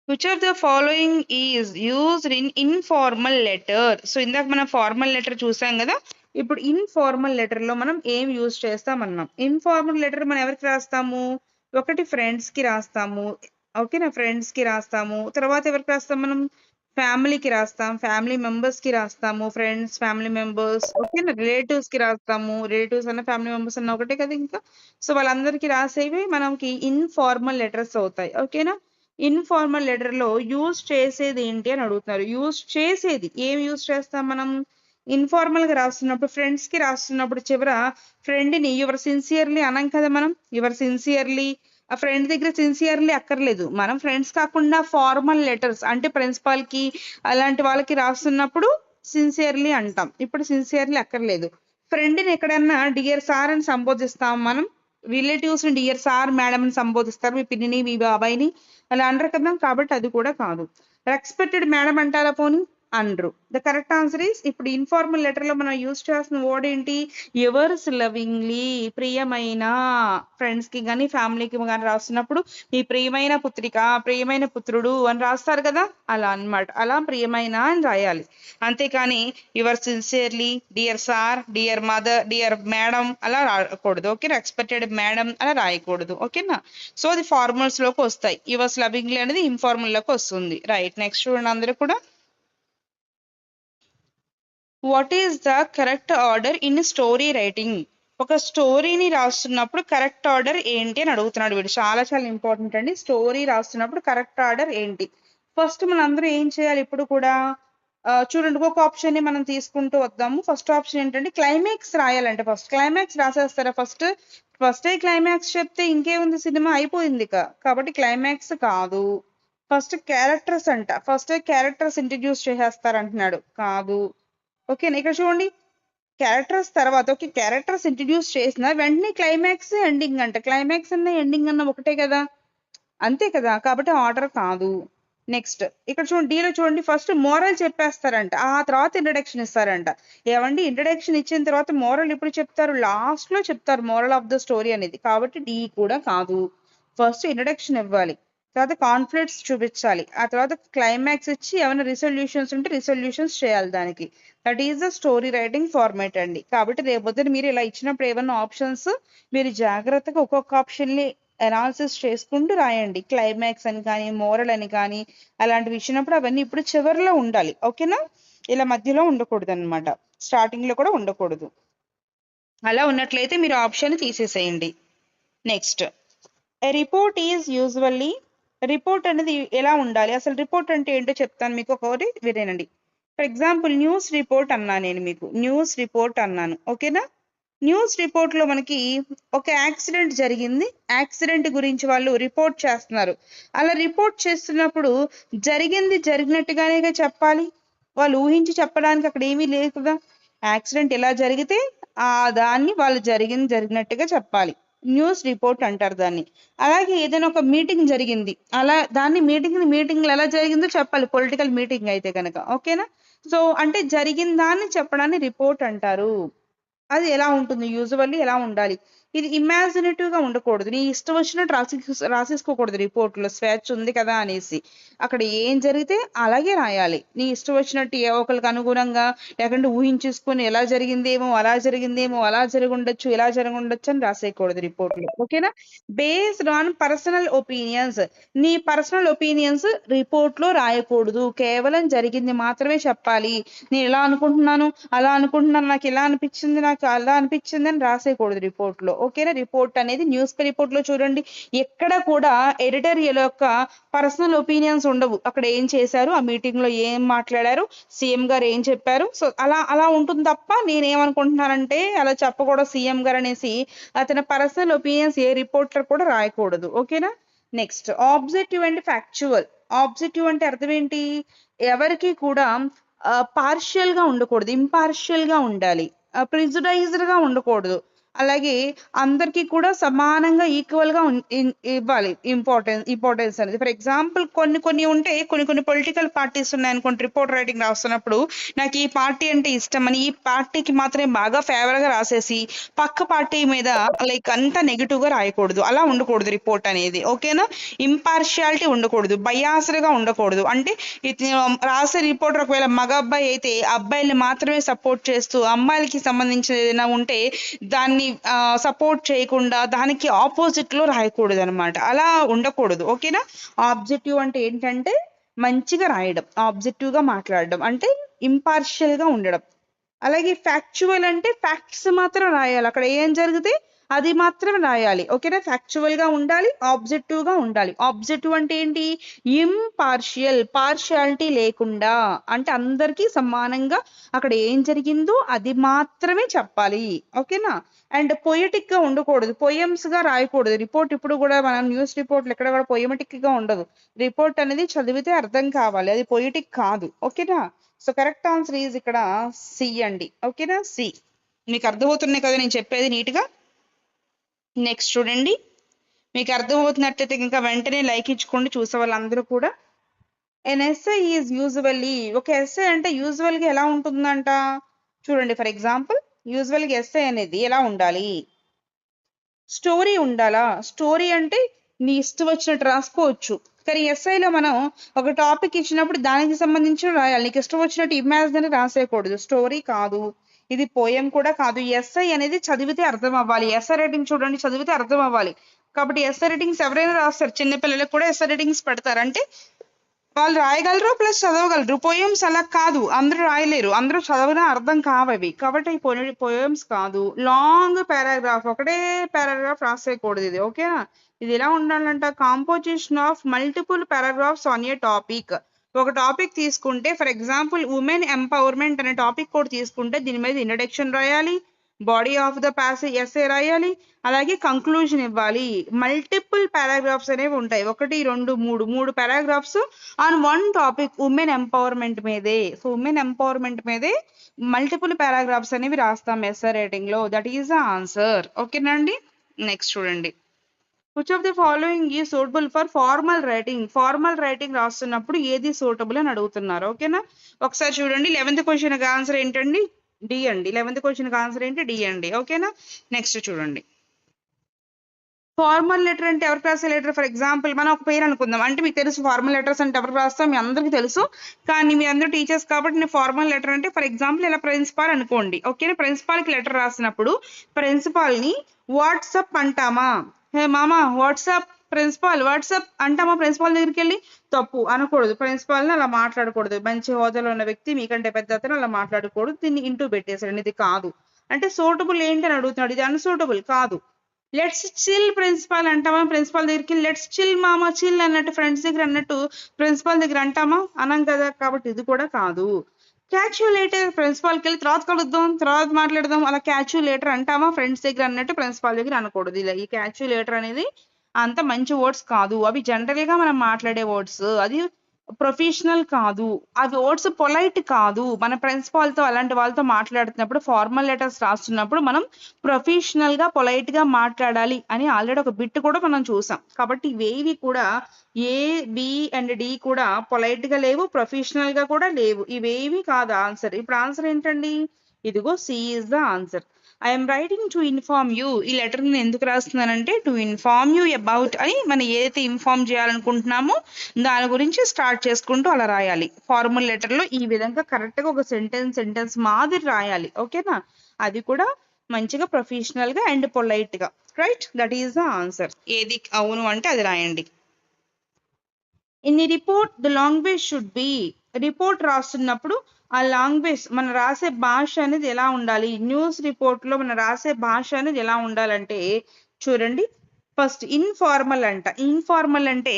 which of the following is used in informal letter. So ఇందాక మనం ఫార్మల్ లెటర్ చూసాం కదా, ఇప్పుడు ఇన్ఫార్మల్ లెటర్ లో మనం ఏం యూజ్ చేస్తామన్నాం. ఇన్ఫార్మల్ లెటర్ మనం ఎవరికి రాస్తాము? ఒకటి ఫ్రెండ్స్ కి రాస్తాము, ఓకేనా. ఫ్రెండ్స్ కి రాస్తాము. తర్వాత ఎవరికి రాస్తాం మనం? ఫ్యామిలీకి రాస్తాం, ఫ్యామిలీ మెంబర్స్ కి రాస్తాము, ఫ్రెండ్స్, ఫ్యామిలీ మెంబర్స్, ఓకేనా. రిలేటివ్స్ కి రాస్తాము, రిలేటివ్స్ అన్న ఫ్యామిలీ మెంబర్స్ అన్న ఒకటే కదా ఇంకా. సో వాళ్ళందరికీ రాసేవి మనకి ఇన్ఫార్మల్ లెటర్స్ అవుతాయి, ఓకేనా. ఇన్ఫార్మల్ లెటర్ లో యూజ్ చేసేది ఏంటి అని అడుగుతున్నారు. యూజ్ చేసేది ఏం యూజ్ చేస్తాం మనం? ఇన్ఫార్మల్ గా రాస్తున్నప్పుడు, ఫ్రెండ్స్ కి రాస్తున్నప్పుడు చివర ఫ్రెండ్ ని యువర్ సిన్సియర్లీ అనం కదా మనం. యువర్ సిన్సియర్లీ, ఆ ఫ్రెండ్ దగ్గర సిన్సియర్లీ అక్కర్లేదు. మనం ఫ్రెండ్స్ కాకుండా ఫార్మల్ లెటర్స్ అంటే ప్రిన్సిపాల్ కి అలాంటి వాళ్ళకి రాస్తున్నప్పుడు సిన్సియర్లీ అంటాం. ఇప్పుడు సిన్సియర్లీ అక్కర్లేదు. ఫ్రెండ్ ని ఎక్కడన్నా డియర్ సార్ అని సంబోధిస్తాం మనం. రిలేటివ్స్ ని డియర్ సార్, మేడం అని సంబోధిస్తారు, మీ పిన్నిని, మీ బాబాయిని అలా అనరు కదా. కాబట్టి అది కూడా కాదు. రెస్పెక్టెడ్ మేడం అంటారా పోనీ? అనరు. ద కరెక్ట్ ఆన్సర్ ఈస్, ఇప్పుడు ఇన్ఫార్మల్ లెటర్ లో మనం యూజ్ చేస్తున్న వర్డ్ ఏంటి? ఎవర్స్ లవింగ్లీ, ప్రియమైన. ఫ్రెండ్స్ కి కానీ ఫ్యామిలీకి కానీ రాస్తున్నప్పుడు మీ ప్రియమైన పుత్రిక, ప్రియమైన పుత్రుడు అని రాస్తారు కదా, అలా అన్నమాట. అలా ప్రియమైన అని రాయాలి. అంతేకాని your sincerely, dear sir, dear mother, dear madam అలా రాయకూడదు, ఓకే. ఎక్స్పెక్టెడ్ మేడం అలా రాయకూడదు, ఓకేనా. సో అది ఫార్మల్స్ లోకి వస్తాయి. యువర్స్ లవింగ్లీ అనేది ఇన్ఫార్మల్ లోకి వస్తుంది, రైట్. నెక్స్ట్ చూడండి అందరూ కూడా, what is the correct order in story writing? ఒక స్టోరీని రాస్తున్నప్పుడు కరెక్ట్ ఆర్డర్ ఏంటి అని అడుగుతున్నాడు వీడు. చాలా చాలా ఇంపార్టెంట్ అండి. స్టోరీ రాస్తున్నప్పుడు కరెక్ట్ ఆర్డర్ ఏంటి? ఫస్ట్ మనం అందరూ ఏం చేయాలి ఇప్పుడు కూడా? చూడండి, ఒక ఆప్షన్ ని మనం తీసుకుంటూ వద్దాము. ఫస్ట్ ఆప్షన్ ఏంటంటే క్లైమాక్స్ రాయాలంటే ఫస్ట్ క్లైమాక్స్ రాసేస్తారా? ఫస్టే క్లైమాక్స్ చెప్తే ఇంకేముంది, సినిమా అయిపోయింది కాబట్టి క్లైమాక్స్ కాదు. ఫస్ట్ క్యారెక్టర్స్ అంట, ఫస్ట్ క్యారెక్టర్స్ ఇంట్రడ్యూస్ చేసేస్తారంటున్నాడు, కాదు. ఓకేనా? ఇక్కడ చూడండి, క్యారెక్టర్స్ తర్వాత ఓకే క్యారెక్టర్స్ ఇంట్రడ్యూస్ చేసిన వెంటనే క్లైమాక్స్ ఎండింగ్ అంట. క్లైమాక్స్ అన్న ఎండింగ్ అన్న ఒకటే కదా, అంతే కదా, కాబట్టి ఆర్డర్ కాదు. నెక్స్ట్ ఇక్కడ చూడండి, డీలో చూడండి, ఫస్ట్ మోరల్ చెప్పేస్తారంట, ఆ తర్వాత ఇంట్రడక్షన్ ఇస్తారంట. ఏమండి, ఇంట్రడక్షన్ ఇచ్చిన తర్వాత మోరల్ ఎప్పుడు చెప్తారు? లాస్ట్ లో చెప్తారు మోరల్ ఆఫ్ ద స్టోరీ అనేది, కాబట్టి డి కూడా కాదు. ఫస్ట్ ఇంట్రడక్షన్ ఇవ్వాలి, తర్వాత కాన్ఫ్లిక్ట్స్ చూపించాలి, ఆ తర్వాత క్లైమాక్స్ ఇచ్చి ఏమైనా రిసొల్యూషన్స్ ఉంటే రిసొల్యూషన్స్ చేయాలి దానికి. That is the story writing format అండి. కాబట్టి రేపొద్దున మీరు ఇలా ఇచ్చినప్పుడు ఏమన్నా ఆప్షన్స్ మీరు జాగ్రత్తగా ఒక్కొక్క ఆప్షన్ ని అనాలిసిస్ చేసుకుంటూ రాయండి. క్లైమాక్స్ అని కానీ మోరల్ అని కానీ అలాంటివి ఇచ్చినప్పుడు అవన్నీ ఇప్పుడు చివరిలో ఉండాలి. ఓకేనా? ఇలా మధ్యలో ఉండకూడదు అనమాట, స్టార్టింగ్ లో కూడా ఉండకూడదు. అలా ఉన్నట్లయితే మీరు ఆప్షన్ తీసేసేయండి. Next, a report is usually, report అనేది ఎలా ఉండాలి? అసలు రిపోర్ట్ అంటే ఏంటో చెప్తాను మీకు, ఒకటి వినండి. ఫర్ ఎగ్జాంపుల్ న్యూస్ రిపోర్ట్ అన్నా, నేను మీకు న్యూస్ రిపోర్ట్ అన్నాను, ఓకేనా? న్యూస్ రిపోర్ట్ లో మనకి ఒక యాక్సిడెంట్ జరిగింది, యాక్సిడెంట్ గురించి వాళ్ళు రిపోర్ట్ చేస్తున్నారు. అలా రిపోర్ట్ చేస్తున్నప్పుడు జరిగింది జరిగినట్టుగానే చెప్పాలి, వాళ్ళు ఊహించి చెప్పడానికి అక్కడ ఏమీ లేదు కదా. యాక్సిడెంట్ ఎలా జరిగితే ఆ దాన్ని వాళ్ళు జరిగినట్టుగా చెప్పాలి, న్యూస్ రిపోర్ట్ అంటారు దాన్ని. అలాగే ఏదైనా ఒక మీటింగ్ జరిగింది, అలా దాన్ని మీటింగ్ ఎలా జరిగిందో చెప్పాలి, పొలిటికల్ మీటింగ్ అయితే కనుక, ఓకేనా? సో అంటే జరిగిన దాన్ని చెప్పడాన్ని రిపోర్ట్ అంటారు. అది ఎలా ఉంటుంది, యూజువల్లీ ఎలా ఉండాలి? ఇది ఇమాజినేటివ్ గా ఉండకూడదు, నీ ఇష్టం వచ్చినట్టు రాసేసుకోకూడదు. రిపోర్ట్ లో స్వేచ్ఛ ఉంది కదా అనేసి అక్కడ ఏం జరిగితే అలాగే రాయాలి, నీ ఇష్టం వచ్చినట్టు ఏ ఒకరికి అనుగుణంగా లేకుంటే ఊహించేసుకొని ఎలా జరిగిందేమో అలా జరిగిందేమో అలా జరుగుండొచ్చు ఇలా జరుగుండొచ్చు అని రాసేయకూడదు రిపోర్ట్ లో, ఓకేనా? బేస్డ్ ఆన్ పర్సనల్ ఒపీనియన్స్, నీ పర్సనల్ ఒపీనియన్స్ రిపోర్ట్ లో రాయకూడదు, కేవలం జరిగింది మాత్రమే చెప్పాలి. నేను ఇలా అనుకుంటున్నాను అలా అనుకుంటున్నాను, నాకు ఇలా అనిపించింది నాకు అలా అనిపించింది అని రాసేయకూడదు రిపోర్ట్ లో, ఓకేనా? రిపోర్ట్ అనేది న్యూస్ రిపోర్ట్ లో చూడండి, ఎక్కడ కూడా ఎడిటోరియల్ యొక్క పర్సనల్ ఒపీనియన్స్ ఉండవు. అక్కడ ఏం చేశారు, ఆ మీటింగ్ లో ఏం మాట్లాడారు, సీఎం గారు ఏం చెప్పారు, సో అలా అలా ఉంటుంది తప్ప నేనేమనుకుంటున్నానంటే అలా చెప్పకూడదు సీఎం గారు అనేసి అతని పర్సనల్ ఒపీనియన్స్ ఏ రిపోర్టర్ కూడా రాయకూడదు, ఓకేనా? Next, objective and factual. Objective అంటే అర్థం ఏంటి? ఎవరికి కూడా పార్షియల్ గా ఉండకూడదు, ఇంపార్షియల్ గా ఉండాలి, ప్రిజుడైజ్డ్ గా ఉండకూడదు. అలాగే అందరికీ కూడా సమానంగా ఈక్వల్ గా ఇవ్వాలి ఇంపార్టెన్స్ అనేది. ఫర్ ఎగ్జాంపుల్ కొన్ని ఉంటే కొన్ని పొలిటికల్ పార్టీస్ ఉన్నాయనుకోండి, రిపోర్ట్ రైటింగ్ రాస్తున్నప్పుడు నాకు ఈ పార్టీ అంటే ఇష్టం అని ఈ పార్టీకి మాత్రమే బాగా ఫేవర్ గా రాసేసి పక్క పార్టీ మీద లైక్ అంతా నెగిటివ్ గా రాయకూడదు, అలా ఉండకూడదు రిపోర్ట్ అనేది, ఓకేనా? ఇంపార్షియాలిటీ ఉండకూడదు, బయాస్డ్ గా ఉండకూడదు. అంటే రాసే రిపోర్టర్ ఒకవేళ మగ అబ్బాయి అయితే అబ్బాయిల్ని మాత్రమే సపోర్ట్ చేస్తూ అమ్మాయిలకి సంబంధించిన ఏదైనా ఉంటే దాన్ని సపోర్ట్ చేయకుండా దానికి ఆపోజిట్ లో రాయకూడదు అనమాట, అలా ఉండకూడదు, ఓకేనా? ఆబ్జెక్టివ్ అంటే ఏంటంటే మంచిగా రాయడం, ఆబ్జెక్టివ్ గా మాట్లాడడం, అంటే ఇంపార్షియల్ గా ఉండడం. అలాగే ఫ్యాక్చువల్ అంటే ఫ్యాక్ట్స్ మాత్రం రాయాలి, అక్కడ ఏం జరిగితే అది మాత్రమే రాయాలి, ఓకేనా? ఫ్యాక్చువల్ గా ఉండాలి, ఆబ్జెక్టివ్ గా ఉండాలి. ఆబ్జెక్టివ్ అంటే ఏంటి? ఇంపార్షియల్, పార్షియాలిటీ లేకుండా, అంటే అందరికీ సమానంగా అక్కడ ఏం జరిగిందో అది మాత్రమే చెప్పాలి, ఓకేనా? అండ్ పొయటిక్ గా ఉండకూడదు, పొయమ్స్ గా రాయకూడదు రిపోర్ట్. ఇప్పుడు కూడా మనం న్యూస్ రిపోర్ట్లు ఎక్కడ కూడా పొయమెటిక్ గా ఉండదు. రిపోర్ట్ అనేది చదివితే అర్థం కావాలి, అది పొయటిక్ కాదు, ఓకేనా? సో కరెక్ట్ ఆన్సర్ ఈజ్ ఇక్కడ సి అండి, ఓకేనా? సి. మీకు అర్థమవుతున్నాయి కదా నేను చెప్పేది నీట్గా? నెక్స్ట్ చూడండి, మీకు అర్థమవుతున్నట్లయితే ఇంకా వెంటనే లైక్ ఇచ్చుకోండి చూసే వాళ్ళందరూ కూడా. ఎన్ ఎస్ఐ ఈజ్ యూజువల్లీ, ఒక ఎస్ఐ అంటే యూజువల్ గా ఎలా ఉంటుందంట? చూడండి, ఫర్ ఎగ్జాంపుల్ యూజువల్ గా ఎస్ఐ అనేది ఎలా ఉండాలి? స్టోరీ ఉండాలా? స్టోరీ అంటే నీ ఇష్టం వచ్చినట్టు రాసుకోవచ్చు, కానీ ఎస్ఐలో మనం ఒక టాపిక్ ఇచ్చినప్పుడు దానికి సంబంధించిన రాయాలి, నీకు ఇష్టం వచ్చినట్టు ఇమాజినరీ రాసేయకూడదు. స్టోరీ కాదు, ఇది పోయం కూడా కాదు. ఎస్ఐ అనేది చదివితే అర్థం అవ్వాలి, ఎస్ఐ రైటింగ్ చూడండి చదివితే అర్థం అవ్వాలి. కాబట్టి ఎస్ఐ రైటింగ్స్ ఎవరైనా రాస్తారు, చిన్నపిల్లలకు కూడా ఎస్ఐ రైటింగ్స్ పెడతారు. అంటే వాళ్ళు రాయగలరు ప్లస్ చదవగలరు. పోయమ్స్ అలా కాదు, అందరూ రాయలేరు, అందరూ చదవనా అర్థం కావవి. కాబట్టి పోయమ్స్ కాదు. లాంగ్ పారాగ్రాఫ్, ఒకటే పారాగ్రాఫ్ రాసేయకూడదు ఇది. ఓకేనా? ఇది ఎలా ఉండాలంట, composition of multiple paragraphs on a topic. ఒక టాపిక్ తీసుకుంటే ఫర్ ఎగ్జాంపుల్ ఉమెన్ ఎంపవర్మెంట్ అనే టాపిక్ కూడా తీసుకుంటే దీని మీద ఇంట్రడక్షన్ రాయాలి, body of the passage SA రాయాలి, అలాగే కంక్లూజన్ ఇవ్వాలి. మల్టిపుల్ పారాగ్రాఫ్స్ అనేవి ఉంటాయి, 1 2 3 paragraphs on one topic women empowerment మీదే. సో ఉమెన్ ఎంపవర్మెంట్ మీదే మల్టిపుల్ పారాగ్రాఫ్స్ అనేవి రాస్తాం ఎస్ఏ రైటింగ్ లో. That is the answer. ఓకేనండి? నెక్స్ట్ చూడండి, which of the following is suitable for formal writing. Formal writing రాస్తున్నప్పుడు ఏది సూటబుల్ అని అడుగుతున్నారు. ఓకేనా? ఒకసారి చూడండి, 11th క్వశ్చన్ ఆన్సర్ ఏంటండి? డి అండి. 11th క్వశ్చన్ ఆన్సర్ ఏంటి? డి అండి. ఓకేనా? నెక్స్ట్ చూడండి, ఫార్మల్ లెటర్ అంటే ఎవరికి రాసే లెటర్? ఫర్ ఎగ్జాంపుల్ మనం ఒక పేరు అనుకుందాం. అంటే మీకు తెలుసు ఫార్మల్ లెటర్స్ అంటే ఎవరికి రాస్తాం, మీ అందరికీ తెలుసు. కానీ మీ అందరూ టీచర్స్ కాబట్టి నేను ఫార్మల్ లెటర్ అంటే ఫర్ ఎగ్జాంపుల్ ఇలా ప్రిన్సిపాల్ అనుకోండి. ఓకేనా? ప్రిన్సిపాల్కి లెటర్ రాసినప్పుడు ప్రిన్సిపాల్ని వాట్సప్ అంటామా? హే మామా వాట్సాప్, ప్రిన్సిపాల్ వాట్సాప్ అంటామా? ప్రిన్సిపాల్ దగ్గరికి వెళ్ళి తప్పు అనకూడదు. ప్రిన్సిపాల్ని అలా మాట్లాడకూడదు. మంచి హోదాలో ఉన్న వ్యక్తి, మీకంటే పెద్ద అతను అలా మాట్లాడకూడదు. దీన్ని ఇంటూ పెట్టేసాడు. ఇది కాదు. అంటే సూటబుల్ ఏంటి అని అడుగుతున్నాడు, ఇది అన్సూటబుల్ కాదు. లెట్స్ చిల్ ప్రిన్సిపాల్ అంటామా? ప్రిన్సిపాల్ దగ్గరికి లెట్స్ చిల్ మామా, చిల్ అన్నట్టు ఫ్రెండ్స్ దగ్గర అన్నట్టు ప్రిన్సిపాల్ దగ్గర అంటామా? అనం కదా. కాబట్టి ఇది కూడా కాదు. క్యాచ్యులేటర్, ప్రిన్సిపాల్కి వెళ్ళి తర్వాత కలుద్దాం, తర్వాత మాట్లాడదాం, అలా క్యాచ్యులేటర్ అంటామా? ఫ్రెండ్స్ దగ్గర అన్నట్టు ప్రిన్సిపాల్ దగ్గర అనకూడదు. ఇలా ఈ క్యాచ్యులేటర్ అనేది అంత మంచి వర్డ్స్ కాదు. అవి జనరల్ గా మనం మాట్లాడే వర్డ్స్, అది ప్రొఫెషనల్ కాదు. అవి వర్డ్స్ పొలైట్ కాదు. మన ప్రిన్సిపాల్ తో అలాంటి వాళ్ళతో మాట్లాడుతున్నప్పుడు ఫార్మల్ లెటర్స్ రాస్తున్నప్పుడు మనం ప్రొఫెషనల్ గా పొలైట్ గా మాట్లాడాలి అని ఆల్రెడీ ఒక బిట్ కూడా మనం చూసాం. కాబట్టి ఇవేవి కూడా ఏ, బి అండ్ డి కూడా పొలైట్ గా లేవు, ప్రొఫెషనల్ గా కూడా లేవు. ఇవేవి కాదు ఆన్సర్. ఇప్పుడు ఆన్సర్ ఏంటండి? ఇదిగో C is the answer. I'm writing to inform you. ఈ లెటర్ నేను ఎందుకు రాస్తున్నానంటే టు ఇన్ఫార్మ్ యూ అబౌట్ అని మనం ఏదైతే ఇన్ఫార్మ్ చేయాలనుకుంటున్నామో దాని గురించి స్టార్ట్ చేసుకుంటూ అలా రాయాలి. ఫార్మల్ లెటర్ లో ఈ విధంగా కరెక్ట్ గా ఒక సెంటెన్స్ మాదిరి రాయాలి. ఓకేనా? అది కూడా మంచిగా ప్రొఫెషనల్ గా అండ్ పొలైట్ గా. Right? That is the answer. ఏది అవును అంటే అది రాయండి. In the report the language should be. Report రాస్తున్నప్పుడు ఆ లాంగ్వేజ్ మనం రాసే భాష అనేది ఎలా ఉండాలి? న్యూస్ రిపోర్ట్ లో మనం రాసే భాష అనేది ఎలా ఉండాలంటే చూడండి, ఫస్ట్ ఇన్ఫార్మల్ అంట. ఇన్ఫార్మల్ అంటే